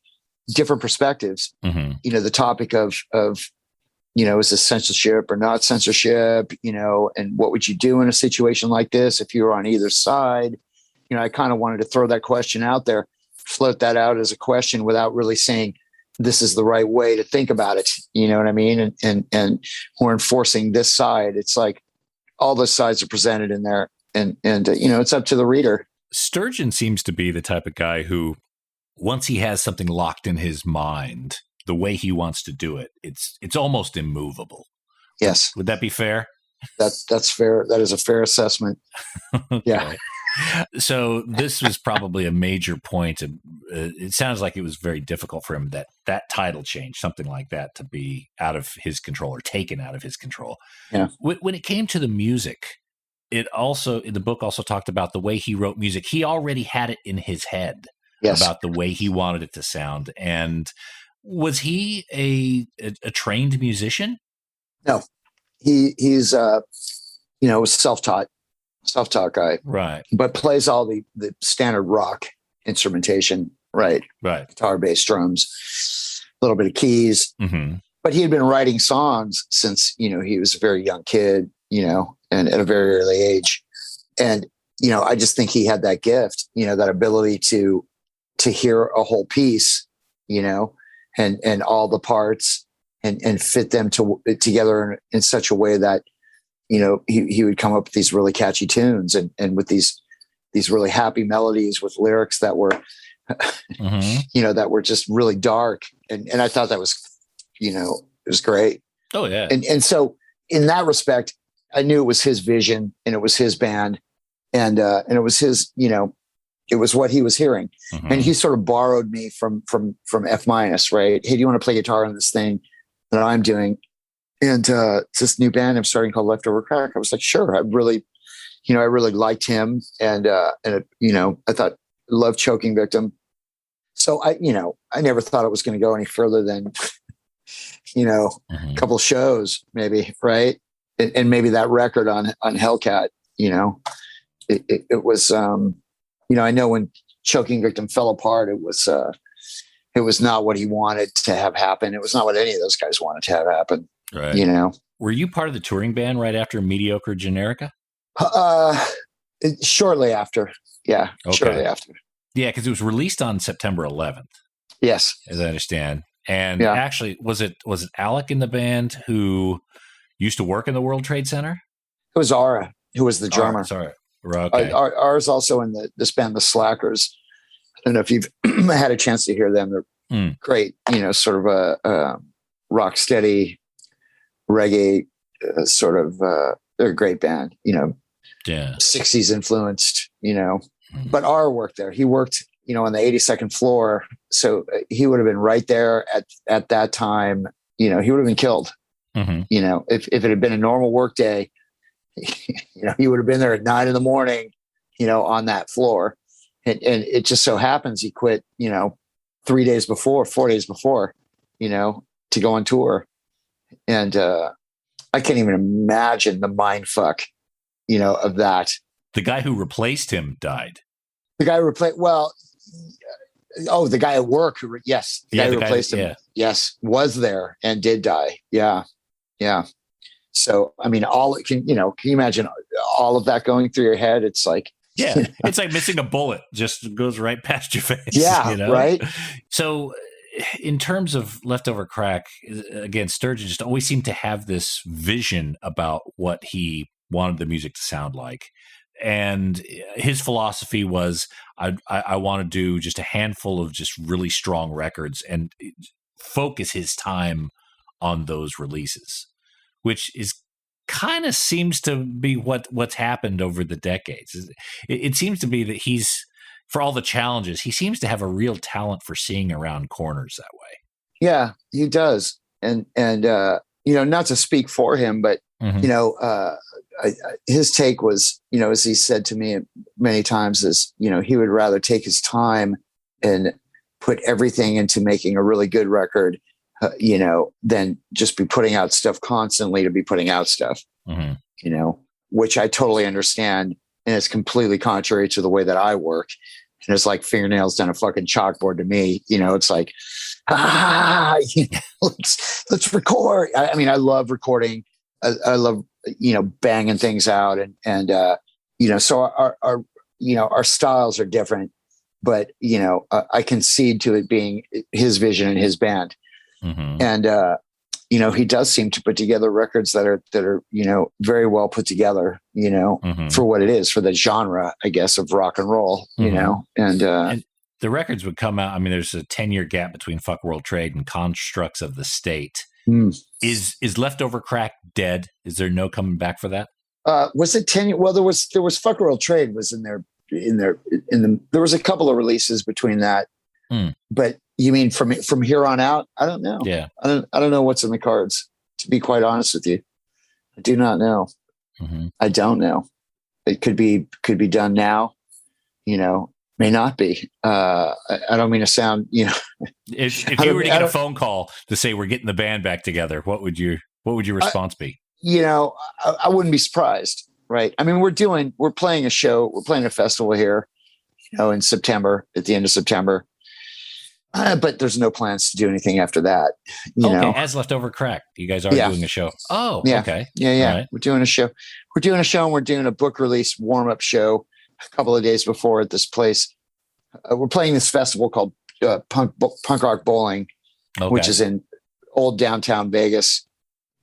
different perspectives. Mm-hmm. The topic of, is this censorship or not censorship, and what would you do in a situation like this if you were on either side? I kind of wanted to throw that question out there, float that out as a question without really saying this is the right way to think about it. You know what I mean? And we're enforcing this side. It's like all the sides are presented in there, and it's up to the reader. Sturgeon seems to be the type of guy who, once he has something locked in his mind, the way he wants to do it, it's almost immovable. Yes. Would that be fair? That's fair. That is a fair assessment. Okay. Yeah. So this was probably a major point. It sounds like it was very difficult for him that title change, something like that, to be out of his control or taken out of his control. Yeah. When it came to the music, the book also talked about the way he wrote music. He already had it in his head about the way he wanted it to sound. And was he a trained musician? No, he's was self-taught guy, right? But plays all the standard rock instrumentation, right? Guitar, bass, drums, a little bit of keys. Mm-hmm. But he had been writing songs since he was a very young kid, and at a very early age. And I just think he had that gift, that ability to hear a whole piece, and all the parts and fit them together in such a way that, he would come up with these really catchy tunes and with these really happy melodies with lyrics that were, mm-hmm. That were just really dark. And I thought that was, it was great. Oh yeah. And so in that respect, I knew it was his vision and it was his band and it was his, it was what he was hearing. Mm-hmm. And he sort of borrowed me from F-, right? Hey, do you want to play guitar on this thing that I'm doing? And it's this new band I'm starting called Leftöver Crack. I was like, sure. I really liked him. And I thought, loved Choking Victim. So I never thought it was going to go any further than, mm-hmm. a couple shows maybe. Right. And maybe that record on Hellcat, it was, I know when Choking Victim fell apart, it was not what he wanted to have happen. It was not what any of those guys wanted to have happen. Right. Were you part of the touring band right after Mediocre Generica? Shortly after. Yeah. Okay. Shortly after. Yeah. Cause it was released on September 11th. Yes. As I understand. And actually was it Alec in the band who used to work in the World Trade Center? was Ara who was the drummer. Sorry. Okay. Ara's also in this band, the Slackers. I don't know if you've had a chance to hear them. They're great, sort of a rock steady reggae they're a great band, 60s influenced, but Ara worked there. He worked, on the 82nd floor. So he would have been right there at that time. He would have been killed. Mm-hmm. If it had been a normal work day, he would have been there at 9 a.m, on that floor. And it just so happens he quit, 4 days before, to go on tour. And I can't even imagine the mind fuck, of that. The guy who replaced him died. The guy the guy at work. Yes. The guy who replaced him. Yeah. Yes. Was there and did die. Yeah. Yeah. So, I mean, can you imagine all of that going through your head? It's like, it's like missing a bullet, just goes right past your face. Yeah. Right. So in terms of Leftover Crack, again, Sturgeon just always seemed to have this vision about what he wanted the music to sound like. And his philosophy was, I want to do just a handful of just really strong records and focus his time on those releases, which is kind of seems to be what's happened over the decades. It seems to be that for all the challenges, he seems to have a real talent for seeing around corners that way. Yeah, he does. And not to speak for him, but, his take was, as he said to me many times, is, he would rather take his time and put everything into making a really good record, than just be putting out stuff constantly to be putting out stuff, which I totally understand. And it's completely contrary to the way that I work. And it's like fingernails down a fucking chalkboard to me. It's like, let's record. I mean, I love recording. I love, banging things out and so our styles are different, but, I concede to it being his vision and his band. Mm-hmm. And, he does seem to put together records that are, very well put together, for what it is, for the genre, I guess, of rock and roll, and the records would come out. I mean, there's a 10-year gap between Fuck World Trade and Constructs of the State. Is Leftover Crack dead? Is there no coming back for that? Was it 10? Well, there was Fuck World Trade was there was a couple of releases between that, but you mean from here on out? I don't know. Yeah. I don't know what's in the cards, to be quite honest with you. I do not know. Mm-hmm. I don't know. It could be done now, may not be. I don't mean to sound, if you were to get a phone call to say we're getting the band back together, what would your response be? I wouldn't be surprised. Right. I mean, we're playing a show, we're playing a festival here, in September, at the end of September. But there's no plans to do anything after that. As Leftover Crack, you guys are doing a show. Oh, yeah. Okay. Yeah. Right. We're doing a show. And we're doing a book release warm-up show a couple of days before at this place. We're playing this festival called Punk Rock Bowling, which is in old downtown Vegas.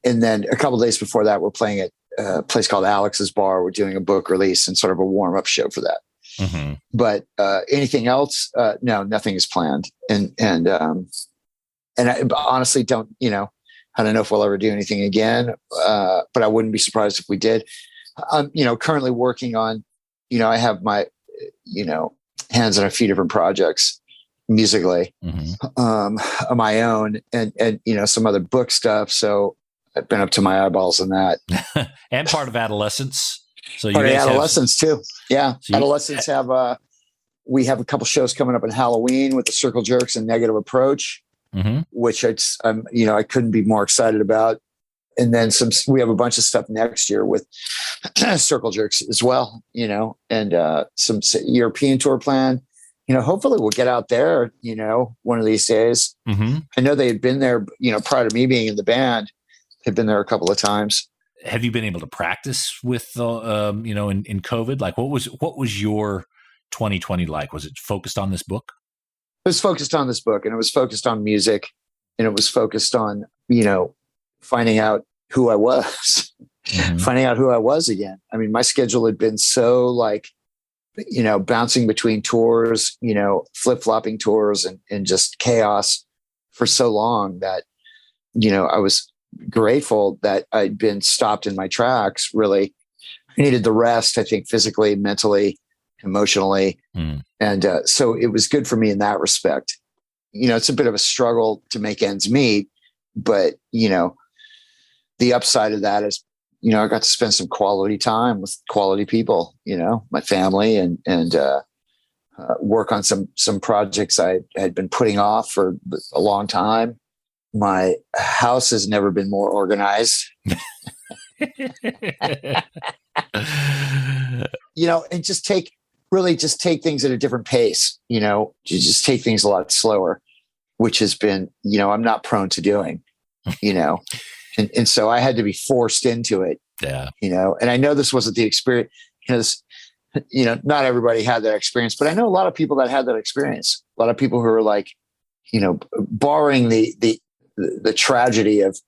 And then a couple of days before that, we're playing at a place called Alex's Bar. We're doing a book release and sort of a warm-up show for that. Mm-hmm. But anything else? No, nothing is planned. And I honestly don't, I don't know if we'll ever do anything again, but I wouldn't be surprised if we did. I'm, currently working on, I have my, hands on a few different projects musically, on my own and, some other book stuff. So I've been up to my eyeballs in that. And part of Adolescents. So part of Adolescents too. Yeah. So Adolescents we have a couple shows coming up in Halloween with the Circle Jerks and Negative Approach, which I couldn't be more excited about. And then we have a bunch of stuff next year with Circle Jerks as well, and some European tour plan. Hopefully we'll get out there, one of these days. Mm-hmm. I know they had been there, prior to me being in the band, had been there a couple of times. Have you been able to practice with in COVID? Like what was your 2020 like? Was it focused on this book? It was focused on this book, and it was focused on music, and it was focused on, finding out who I was, finding out who I was again. I mean, my schedule had been so like, bouncing between tours, flip-flopping tours and just chaos for so long that, I was grateful that I'd been stopped in my tracks. Really, I needed the rest, I think, physically, mentally, emotionally. And so it was good for me in that respect. It's a bit of a struggle to make ends meet, but, the upside of that is, I got to spend some quality time with quality people, my family and work on some projects I had been putting off for a long time. My house has never been more organized. And just take things at a different pace, you just take things a lot slower, which has been, I'm not prone to doing, and so I had to be forced into it. Yeah. And I know this wasn't the experience, not everybody had that experience, but I know a lot of people that had that experience, a lot of people who are like, barring the tragedy of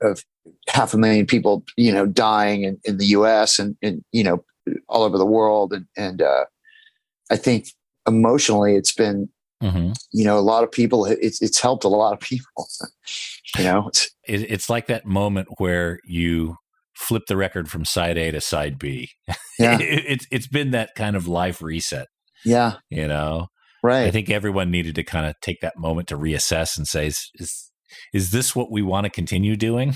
500,000 people, dying in the US and all over the world. And I think emotionally it's been, a lot of people, it's helped a lot of people, It's like that moment where you flip the record from side A to side B. Yeah. It's been that kind of life reset. Yeah. Right. I think everyone needed to kind of take that moment to reassess and say, is this what we want to continue doing?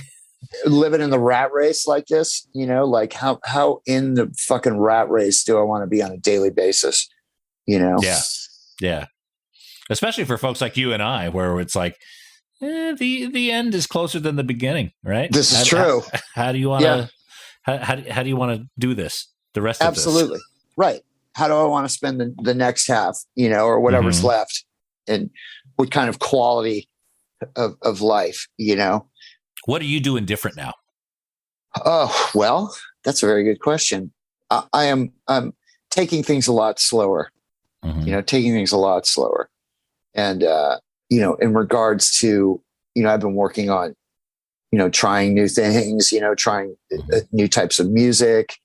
Living in the rat race like this, like how in the fucking rat race do I want to be on a daily basis? Yeah. Yeah. Especially for folks like you and I, where it's like, the end is closer than the beginning, right? This is true. How do you want to? How do you want to do this? The rest of this? Absolutely right. How do I want to spend the next half? Or whatever's left, and what kind of quality of life? What are you doing different now? Oh well, that's a very good question. I'm taking things a lot slower. Taking things a lot slower, and in regards to, I've been working on, trying new things, trying new types of music,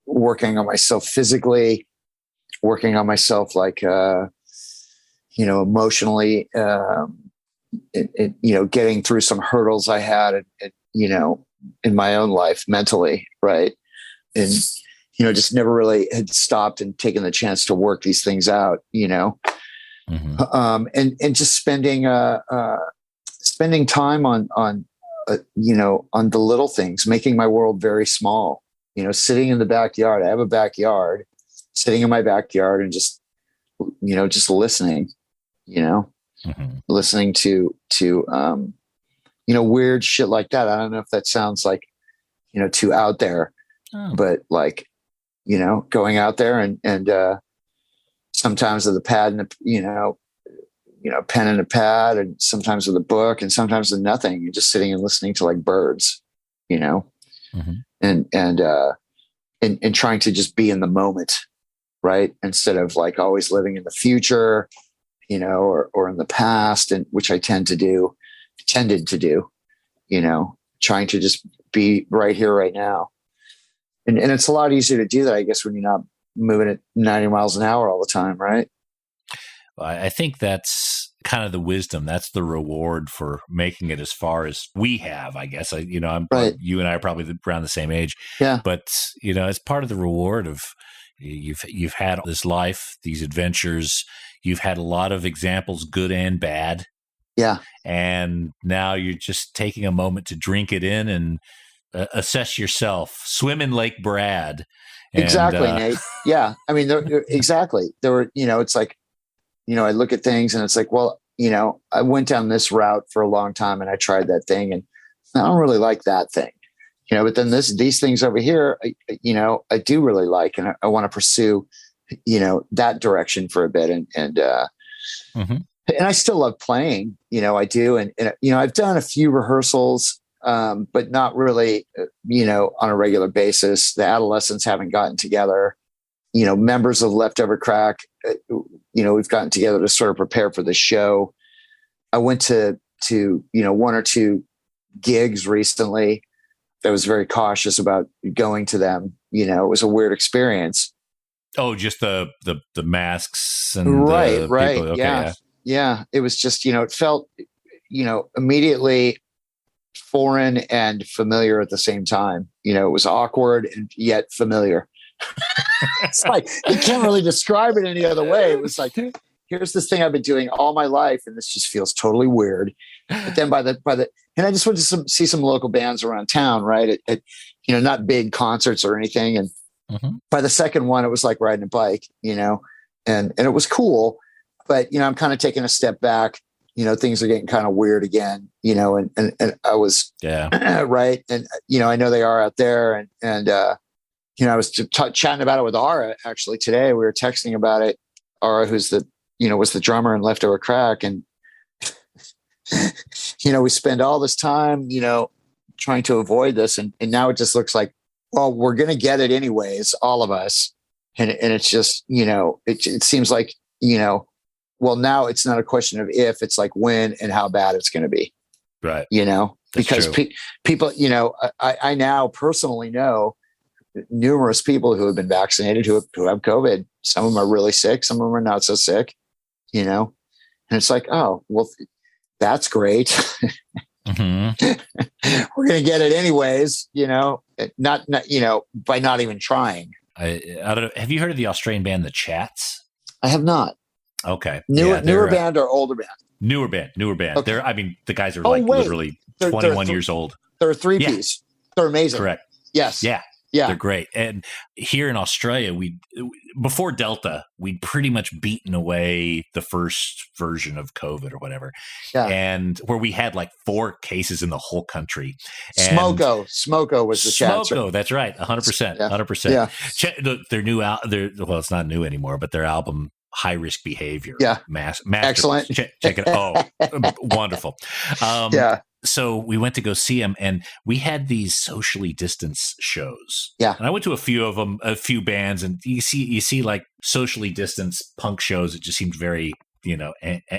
working on myself physically, working on myself like, emotionally, getting through some hurdles I had, in my own life mentally. Right. And, just never really had stopped and taken the chance to work these things out, and just spending time on the little things, making my world very small, sitting in the backyard. I have a backyard, sitting in my backyard and just listening, listening to weird shit like that. I don't know if that sounds like, too out there, but like, going out there and sometimes with a pad and pen and a pad, and sometimes with a book, and sometimes with nothing. You're just sitting and listening to like birds, and trying to just be in the moment, right? Instead of like always living in the future, or in the past, and which I tended to do, trying to just be right here, right now. And it's a lot easier to do that, I guess, when you're not moving at 90 miles an hour all the time, right? I think that's kind of the wisdom. That's the reward for making it as far as we have, I guess. I'm right. You and I are probably around the same age. Yeah. But, it's part of the reward of you've had this life, these adventures. You've had a lot of examples, good and bad. Yeah. And now you're just taking a moment to drink it in and assess yourself. Swim in Lake Brad. Exactly, Nate. Yeah. I mean, exactly. There were, it's like, I look at things and it's like, well, I went down this route for a long time and I tried that thing and I don't really like that thing, but then these things over here, I do really like, and I want to pursue, that direction for a bit. And I still love playing, I do. And I've done a few rehearsals, but not really, on a regular basis. The Adolescents haven't gotten together. Members of Leftöver Crack, we've gotten together to sort of prepare for the show. I went to one or two gigs recently I was very cautious about going to them. You know, it was a weird experience. Oh, just the masks and Right. the Right. people. Okay, Yeah. Yeah. It was just, it felt, immediately foreign and familiar at the same time. It was awkward and yet familiar. It's like, you can't really describe it any other way. It was like, here's this thing I've been doing all my life, and this just feels totally weird. But then and I just went to see some local bands around town, right? At not big concerts or anything. And by the second one, it was like riding a bike, and it was cool. But, I'm kind of taking a step back. Things are getting kind of weird again, and I was, right. And, I know they are out there. And I was chatting about it with Ara actually today. We were texting about it. Ara, who's was the drummer in Leftöver Crack. And, we spend all this time, trying to avoid this. And now it just looks like, well, we're going to get it anyways, all of us. And it's just, it seems like, well, now it's not a question of if, it's like when and how bad it's going to be. Right. Because people, I now personally know numerous people who have been vaccinated who have COVID. Some of them are really sick. Some of them are not so sick, and it's like, oh, well, that's great. We're going to get it anyways, not, by not even trying. I don't know. Have you heard of the Australian band, The Chats? I have not. Okay. Newer band or older band? Newer band. Okay. The guys are literally 21 years old. They're a three-piece. They're amazing. Correct. Yes. Yeah. Yeah. They're great. And here in Australia, before Delta, we'd pretty much beaten away the first version of COVID or whatever. Yeah. And where we had like 4 cases in the whole country. And Smoko was the Chats. Smoko, that's right. 100%. 100%. Yeah. Their new well, it's not new anymore, but their album High Risk Behavior. Yeah. Excellent. Check it. Oh, wonderful. Yeah. So we went to go see them, and we had these socially distanced shows. Yeah. And I went to a few of them, a few bands, and you see like socially distanced punk shows. It just seemed very,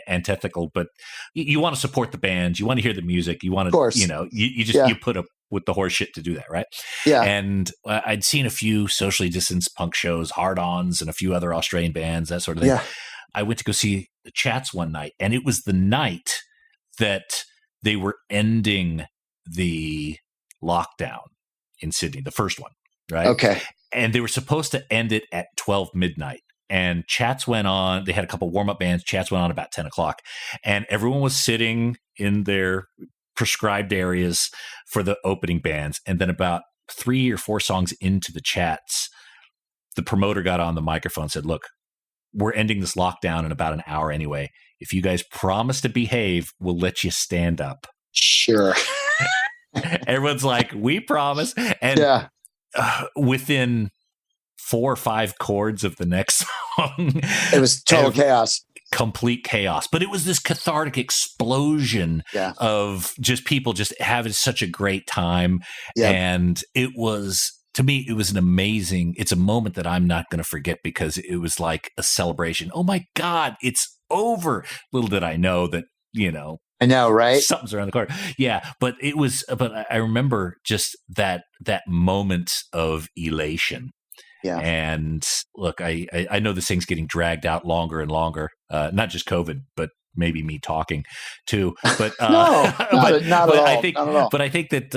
antithetical, but you want to support the bands. You want to hear the music. You want to, you put up with the horse shit to do that. Right. Yeah. And I'd seen a few socially distanced punk shows, Hard-Ons, and a few other Australian bands, that sort of thing. Yeah. I went to go see the Chats one night, and it was the night that they were ending the lockdown in Sydney, the first one, right? Okay. And they were supposed to end it at 12 midnight. And Chats went on. They had a couple warm-up bands. Chats went on about 10 o'clock. And everyone was sitting in their prescribed areas for the opening bands. And then about 3 or 4 songs into the Chats, the promoter got on the microphone and said, look, we're ending this lockdown in about an hour anyway. If you guys promise to behave, we'll let you stand up. Sure. Everyone's like, we promise. And within 4 or 5 chords of the next song, it was total chaos. Complete chaos. But it was this cathartic explosion of just people just having such a great time. Yep. And it was, to me, it was it's a moment that I'm not going to forget, because it was like a celebration. Oh my God, it's over. Little did I know that, I know, right? Something's around the corner. Yeah. But I remember just that moment of elation. Yeah. And look, I know this thing's getting dragged out longer and longer. Not just COVID, but maybe me talking too. But no, not at all. But I think that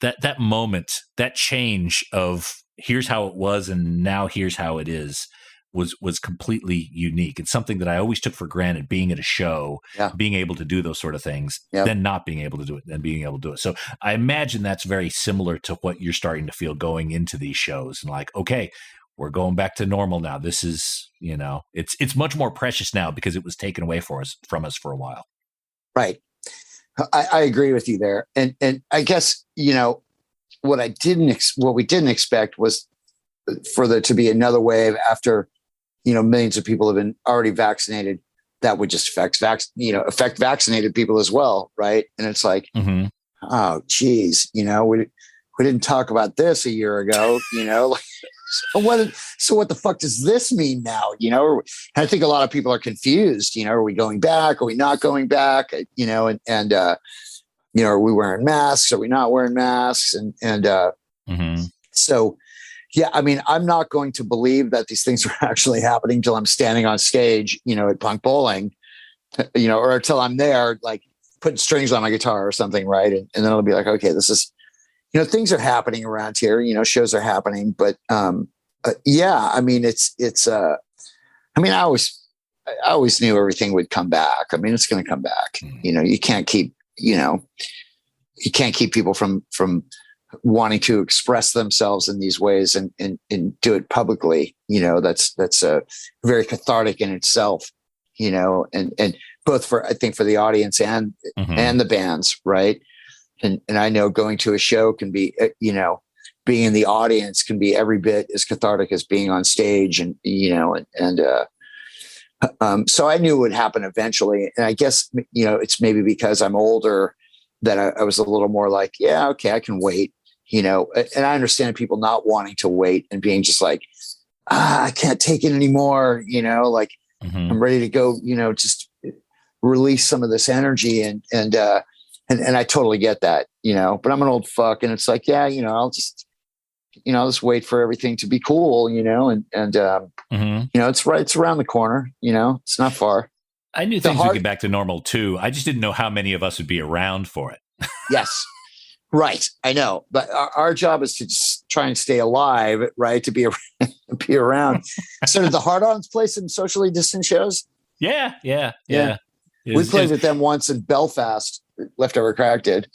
that moment, that change of here's how it was and now here's how it is, was completely unique. It's something that I always took for granted, being at a show, being able to do those sort of things, then not being able to do it, then being able to do it. So I imagine that's very similar to what you're starting to feel going into these shows, and like, okay, we're going back to normal now. This is, it's much more precious now because it was taken away from us for a while. Right. I agree with you there. And I guess, what we didn't expect was for there to be another wave after, millions of people have been already vaccinated, that would just affect vaccinated people as well. Right. And it's like, oh, geez, we didn't talk about this a year ago, so what the fuck does this mean now? I think a lot of people are confused. Are we going back? Are we not going back? are we wearing masks? Are we not wearing masks? So, yeah, I mean, I'm not going to believe that these things are actually happening until I'm standing on stage, at Punk Bowling, or until I'm there, like putting strings on my guitar or something. Right. And then it'll be like, okay, this is, things are happening around here, shows are happening, but, yeah, I mean, I always knew everything would come back. I mean, it's going to come back. You can't keep, you can't keep people from wanting to express themselves in these ways and do it publicly. That's very cathartic in itself, and both for, I think, for the audience and the bands. Right. And I know going to a show can be, being in the audience can be every bit as cathartic as being on stage, so I knew it would happen eventually. And I guess, it's maybe because I'm older that I was a little more like, yeah, okay, I can wait, and I understand people not wanting to wait and being just like, I can't take it anymore. I'm ready to go, just release some of this energy and I totally get that, but I'm an old fuck and it's like, yeah, I'll just wait for everything to be cool, it's right. It's around the corner, it's not far. I knew things would get back to normal too. I just didn't know how many of us would be around for it. Yes. Right. I know. But our job is to just try and stay alive, right? To be around. So did the Hard-Ons play some socially distant shows? Yeah. We played with them once in Belfast. Leftöver Crack did.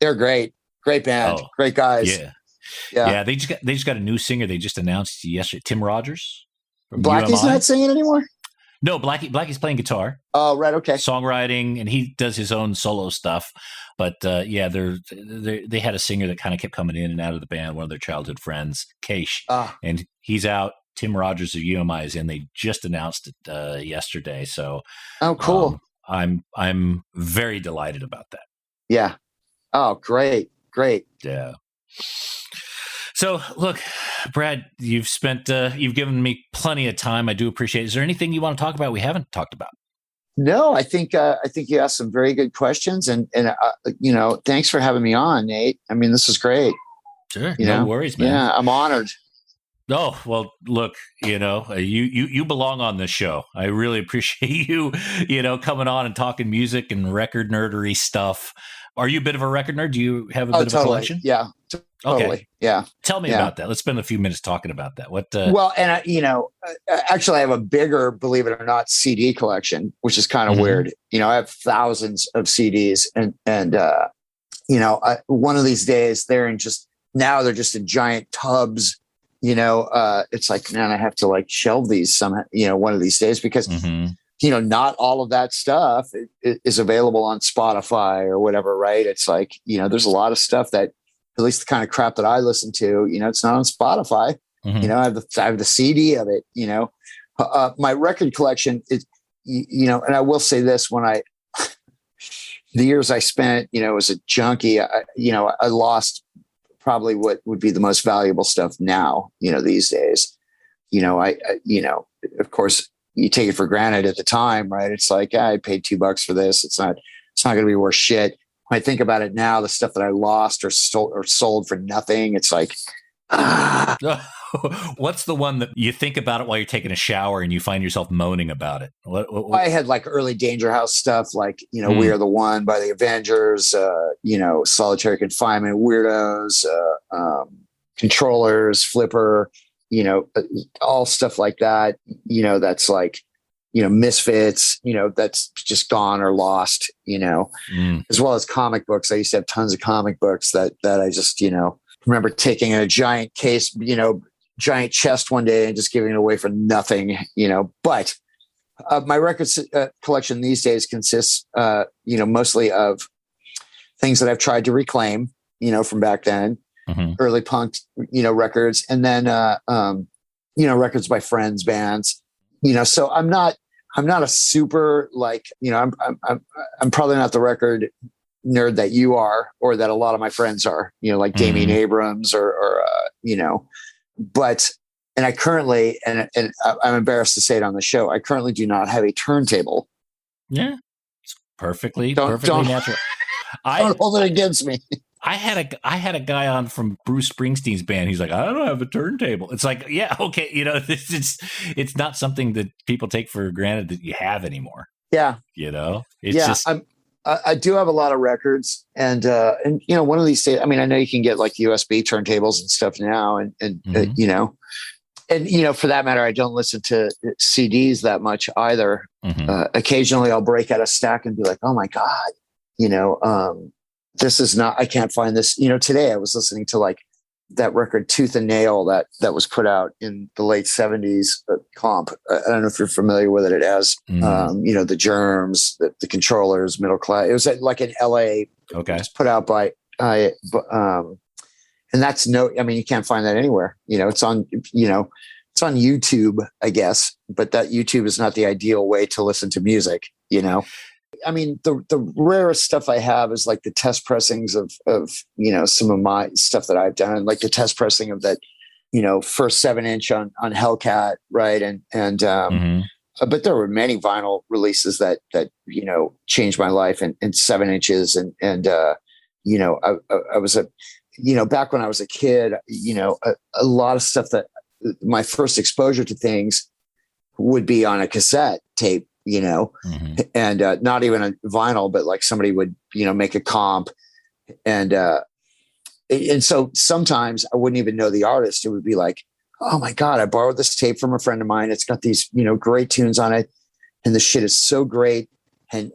They're great. Great band. Great guys. Yeah. They just got a new singer. They just announced yesterday, Tim Rogers. Blackie's not singing anymore? No, Blackie's playing guitar. Oh, right. Okay. Songwriting, and he does his own solo stuff. But they had a singer that kind of kept coming in and out of the band, one of their childhood friends, Keish. And he's out. Tim Rogers of UMI is in. They just announced it yesterday. So, oh, cool. I'm very delighted about that. Yeah. Oh, great. Yeah. So, look, Brad, you've given me plenty of time. I do appreciate it. Is there anything you want to talk about we haven't talked about? No, I think you asked some very good questions, and thanks for having me on, Nate. I mean, this is great. Sure, no worries, man. Yeah, I'm honored. Oh, well, look, you belong on this show. I really appreciate you, coming on and talking music and record nerdery stuff. Are you a bit of a record nerd? Do you have a bit of a collection? Yeah. Totally. Okay. Yeah. Tell me about that. Let's spend a few minutes talking about that. What? Well, and actually, I have a bigger, believe it or not, CD collection, which is kind of weird. I have thousands of CDs, and one of these days they're just in giant tubs. It's like, man, I have to like shelve these somehow. One of these days because not all of that stuff is available on Spotify or whatever. Right? It's like there's a lot of stuff that, at least the kind of crap that I listen to, it's not on Spotify. I have the CD of it. My record collection is, and I will say this: the years I spent, as a junkie, I lost probably what would be the most valuable stuff now. These days, of course, you take it for granted at the time, right? It's like, I paid $2 for this. It's not going to be worth shit. When I think about it now, the stuff that I lost or sold for nothing, it's like, What's the one that you think about it while you're taking a shower and you find yourself moaning about it? What? I had like early Danger House stuff, like, We Are the One by the Avengers, Solitary Confinement, Weirdos, Controllers, Flipper, all stuff like that, that's like, Misfits, that's just gone or lost, as well as comic books. I used to have tons of comic books that I just, remember taking in a giant case, giant chest one day and just giving it away for nothing, but my records collection these days consists, mostly of things that I've tried to reclaim, from back then, early punk, records, and then, records by friends, bands, so I'm not a super like, I'm probably not the record nerd that you are, or that a lot of my friends are, like Damian Abrams or but, and I currently, and I'm embarrassed to say it on the show, I currently do not have a turntable. Yeah. It's perfectly natural. Don't hold it against me. I had a guy on from Bruce Springsteen's band. He's like, I don't have a turntable. It's like, yeah, okay, it's not something that people take for granted that you have anymore. Yeah, it's just. I do have a lot of records, and one of these days, I mean, I know you can get like USB turntables and stuff now, and for that matter, I don't listen to CDs that much either. Mm-hmm. Occasionally, I'll break out a stack and be like, oh my god, this is not. I can't find this. Today I was listening to like that record Tooth and Nail that was put out in the late 70s comp. I don't know if you're familiar with it. It has, the Germs, the Controllers, Middle Class. It was like in LA. Okay. It was put out by, and that's you can't find that anywhere. It's on YouTube, I guess, but that YouTube is not the ideal way to listen to music, I mean, the rarest stuff I have is like the test pressings of some of my stuff that I've done, like the test pressing of that, first 7-inch on Hellcat, right? But there were many vinyl releases that changed my life, and 7 inches, and I was back when I was a kid, a lot of stuff that my first exposure to things would be on a cassette tape. And not even a vinyl, but like somebody would, make a comp. And so sometimes I wouldn't even know the artist. It would be like, oh my God, I borrowed this tape from a friend of mine. It's got these, great tunes on it. And the shit is so great. And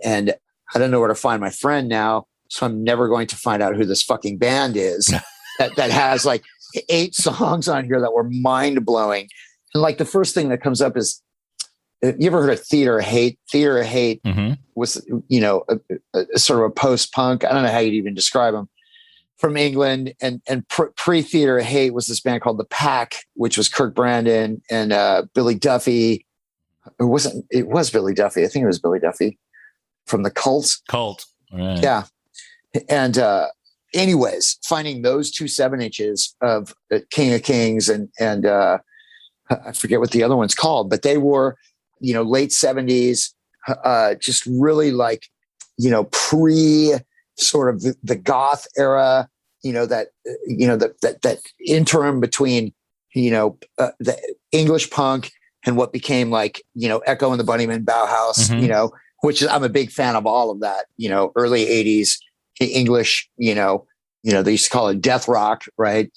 I don't know where to find my friend now. So I'm never going to find out who this fucking band is that has like 8 songs on here that were mind blowing. And like the first thing that comes up is, you ever heard of Theater of Hate? Theater of Hate was, a sort of a post-punk. I don't know how you'd even describe them, from England. And pre-Theater of Hate was this band called The Pack, which was Kirk Brandon and Billy Duffy. It was Billy Duffy. I think it was Billy Duffy from the Cult. Right. Yeah. And anyways, finding those 2 7-inches of King of Kings and I forget what the other one's called, but they were, late 70s, just really like, pre sort of the goth era, that interim between, the English punk and what became like, Echo and the Bunnymen, Bauhaus, which I'm a big fan of all of that, early 80s English, they used to call it death rock, right?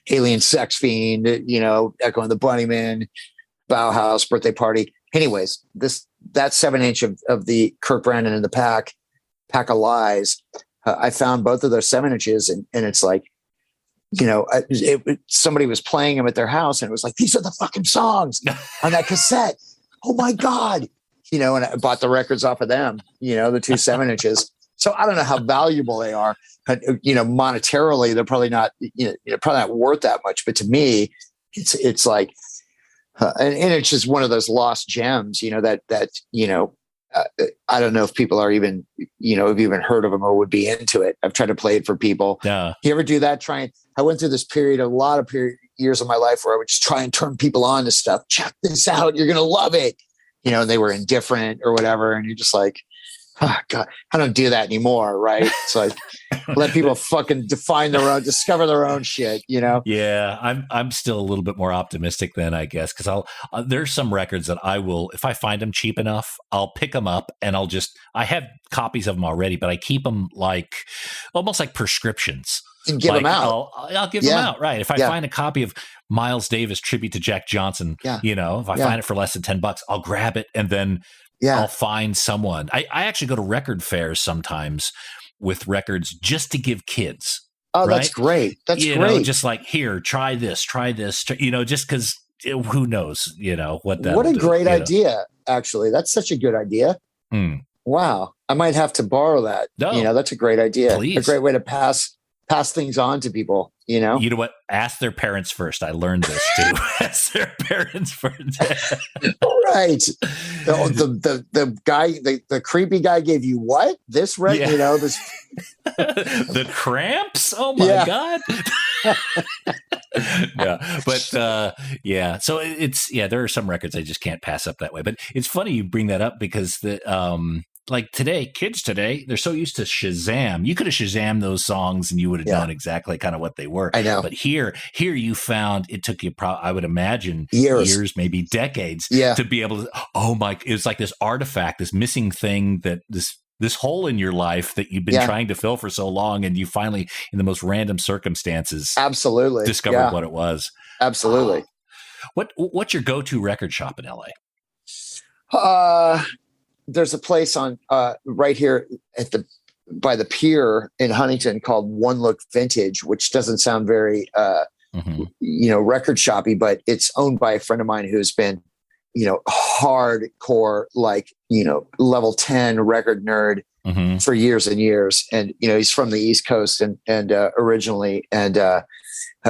Alien Sex Fiend, Echo and the Bunnymen, Bauhaus, Birthday Party. Anyways, that 7-inch of the Kirk Brandon and the Pack of Lies, I found both of those 7 inches, and it's like, somebody was playing them at their house, and it was like, these are the fucking songs on that cassette. Oh my God. And I bought the records off of them, the 2 7-inches. So I don't know how valuable they are. Monetarily, they're probably not, probably not worth that much. But to me, it's like, and it's just one of those lost gems, I don't know if people are even, have even heard of them or would be into it. I've tried to play it for people. Yeah. You ever do that? I went through this a lot of years of my life where I would just try and turn people on to stuff. Check this out. You're going to love it. And they were indifferent or whatever. And you're just like, oh God, I don't do that anymore. Right. So I let people fucking discover their own shit, Yeah. I'm still a little bit more optimistic then, I guess. Cause there's some records that I will, if I find them cheap enough, I'll pick them up and I have copies of them already, but I keep them like almost like prescriptions. And give them out. I'll give them out. Right. If I find a copy of Miles Davis tribute to Jack Johnson, if I find it for less than $10, I'll grab it and then I'll find someone. I actually go to record fairs sometimes with records just to give kids. Oh, right? That's great. That's great. Just like, here, try this, just because who knows, what that. What a great idea, actually. That's such a good idea. Wow. I might have to borrow that. No, that's a great idea. Please. A great way to pass things on to people, You know what? Ask their parents first. I learned this too. Ask their parents first. Right. The guy, the creepy guy gave you what? This record, this. The Cramps? Oh my God. Yeah. But so it's there are some records I just can't pass up that way. But it's funny you bring that up because like today, kids today, they're so used to Shazam. You could have Shazammed those songs and you would have known exactly kind of what they were. I know. But here you found it took you, I would imagine, years, maybe decades to be able to, it was like this artifact, this missing thing that this hole in your life that you've been trying to fill for so long. And you finally, in the most random circumstances, absolutely discovered what it was. Absolutely. What's your go-to record shop in LA? There's a place on right here by the pier in Huntington called One Look Vintage, which doesn't sound very record shoppy, but it's owned by a friend of mine who's been hardcore, like level 10 record nerd for years and years, and he's from the East Coast and originally, and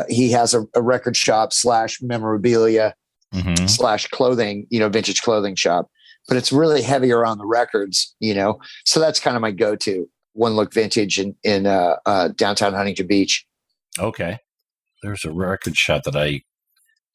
he has a record shop / memorabilia / clothing, vintage clothing shop, but it's really heavier on the records, so that's kind of my go-to. One Look Vintage in downtown Huntington Beach. Okay. There's a record shop that I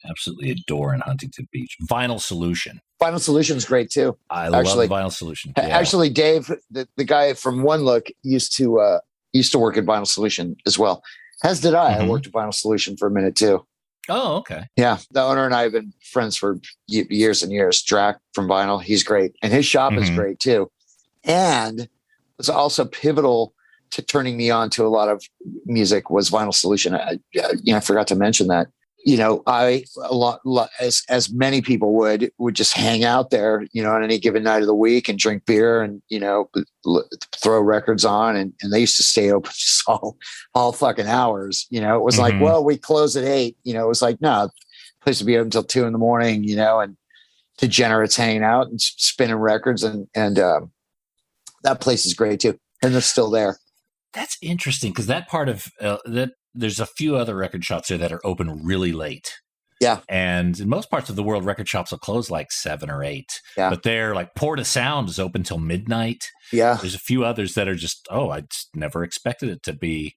absolutely adore in Huntington Beach. Vinyl Solution. Vinyl Solution's great too. I love Vinyl Solution. Yeah. Actually, Dave, the guy from One Look used to work at Vinyl Solution as well. As did I. I worked at Vinyl Solution for a minute too. Oh, okay. Yeah. The owner and I have been friends for years and years. Drac from Vinyl. He's great. And his shop is great too. And it's also pivotal to turning me on to a lot of music was Vinyl Solution. I forgot to mention that. As many people would just hang out there, on any given night of the week and drink beer and, throw records on. And they used to stay open just all fucking hours. It was like, well, we close at 8, it was like, no, place to be open until 2 a.m, and degenerates hanging out and spinning records. And that place is great too. And they're still there. That's interesting. Cause that part of that, there's a few other record shops there that are open really late. Yeah. And in most parts of the world, record shops will close like 7 or 8. Yeah. But they're like Port of Sound is open till midnight. Yeah. There's a few others that are just, I just never expected it to be,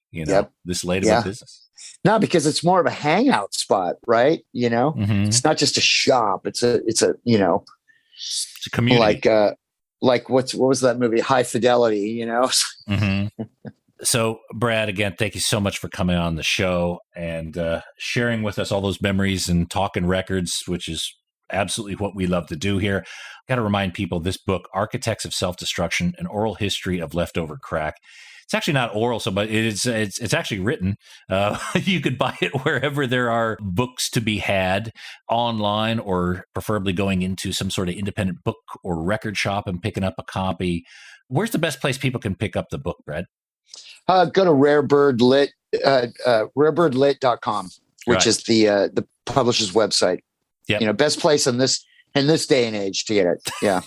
this late of a business. No, because it's more of a hangout spot, right? It's not just a shop. It's a it's a community. Like what was that movie? High Fidelity, So, Brad, again, thank you so much for coming on the show and sharing with us all those memories and talking records, which is absolutely what we love to do here. Got to remind people this book, Architects of Self-Destruction, An Oral History of Leftover Crack. It's actually not oral, but it's actually written. You could buy it wherever there are books to be had online, or preferably going into some sort of independent book or record shop and picking up a copy. Where's the best place people can pick up the book, Brad? Go to rarebirdlit.com, which is the publisher's website. Yeah. Best place in this day and age to get it. Yeah.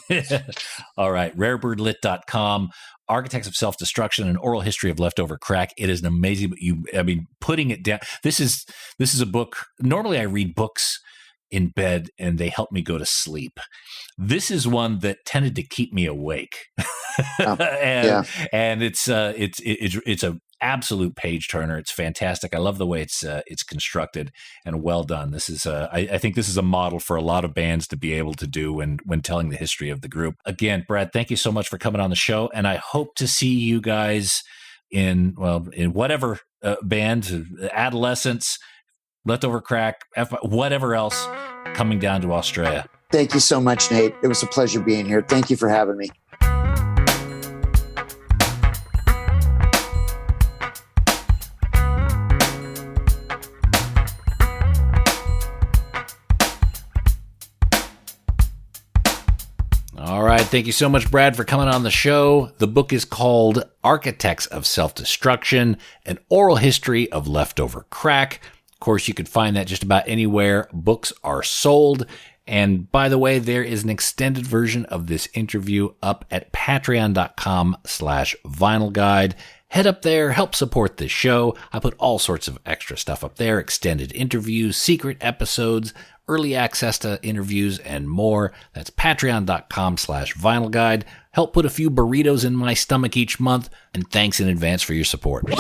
All right. rarebirdlit.com. Architects of Self-Destruction, An Oral History of Leftover Crack. It is an amazing, putting it down. This is a book. Normally I read books in bed and they help me go to sleep. This is one that tended to keep me awake. And it's a absolute page turner. It's fantastic. I love the way it's constructed and well done. This is I think this is a model for a lot of bands to be able to do when telling the history of the group. Again, Brad, thank you so much for coming on the show, and I hope to see you guys in whatever band, Adolescents, Leftover Crack, whatever else, coming down to Australia. Thank you so much, Nate. It was a pleasure being here. Thank you for having me. All right. Thank you so much, Brad, for coming on the show. The book is called Architects of Self-Destruction, An Oral History of Leftover Crack. Of course, you can find that just about anywhere books are sold. And by the way, there is an extended version of this interview up at patreon.com/vinyl guide. Head up there, help support this show. I put all sorts of extra stuff up there, extended interviews, secret episodes, early access to interviews, and more. That's patreon.com/vinyl guide. Help put a few burritos in my stomach each month, and thanks in advance for your support. And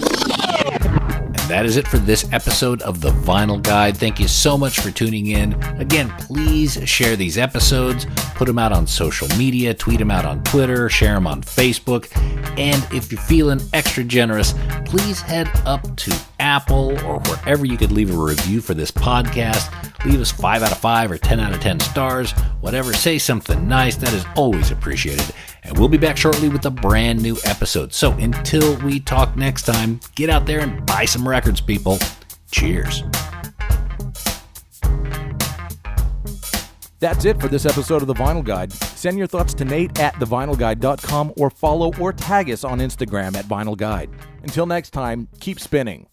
that is it for this episode of The Vinyl Guide. Thank you so much for tuning in. Again, please share these episodes, put them out on social media, tweet them out on Twitter, share them on Facebook. And if you're feeling extra generous, please head up to Apple or wherever you could leave a review for this podcast. Leave us 5 out of 5 or 10 out of 10 stars, whatever. Say something nice. That is always appreciated. And we'll be back shortly with a brand new episode. So until we talk next time, get out there and buy some records, people. Cheers. That's it for this episode of The Vinyl Guide. Send your thoughts to Nate@thevinylguide.com or follow or tag us on Instagram @vinylguide. Until next time, keep spinning.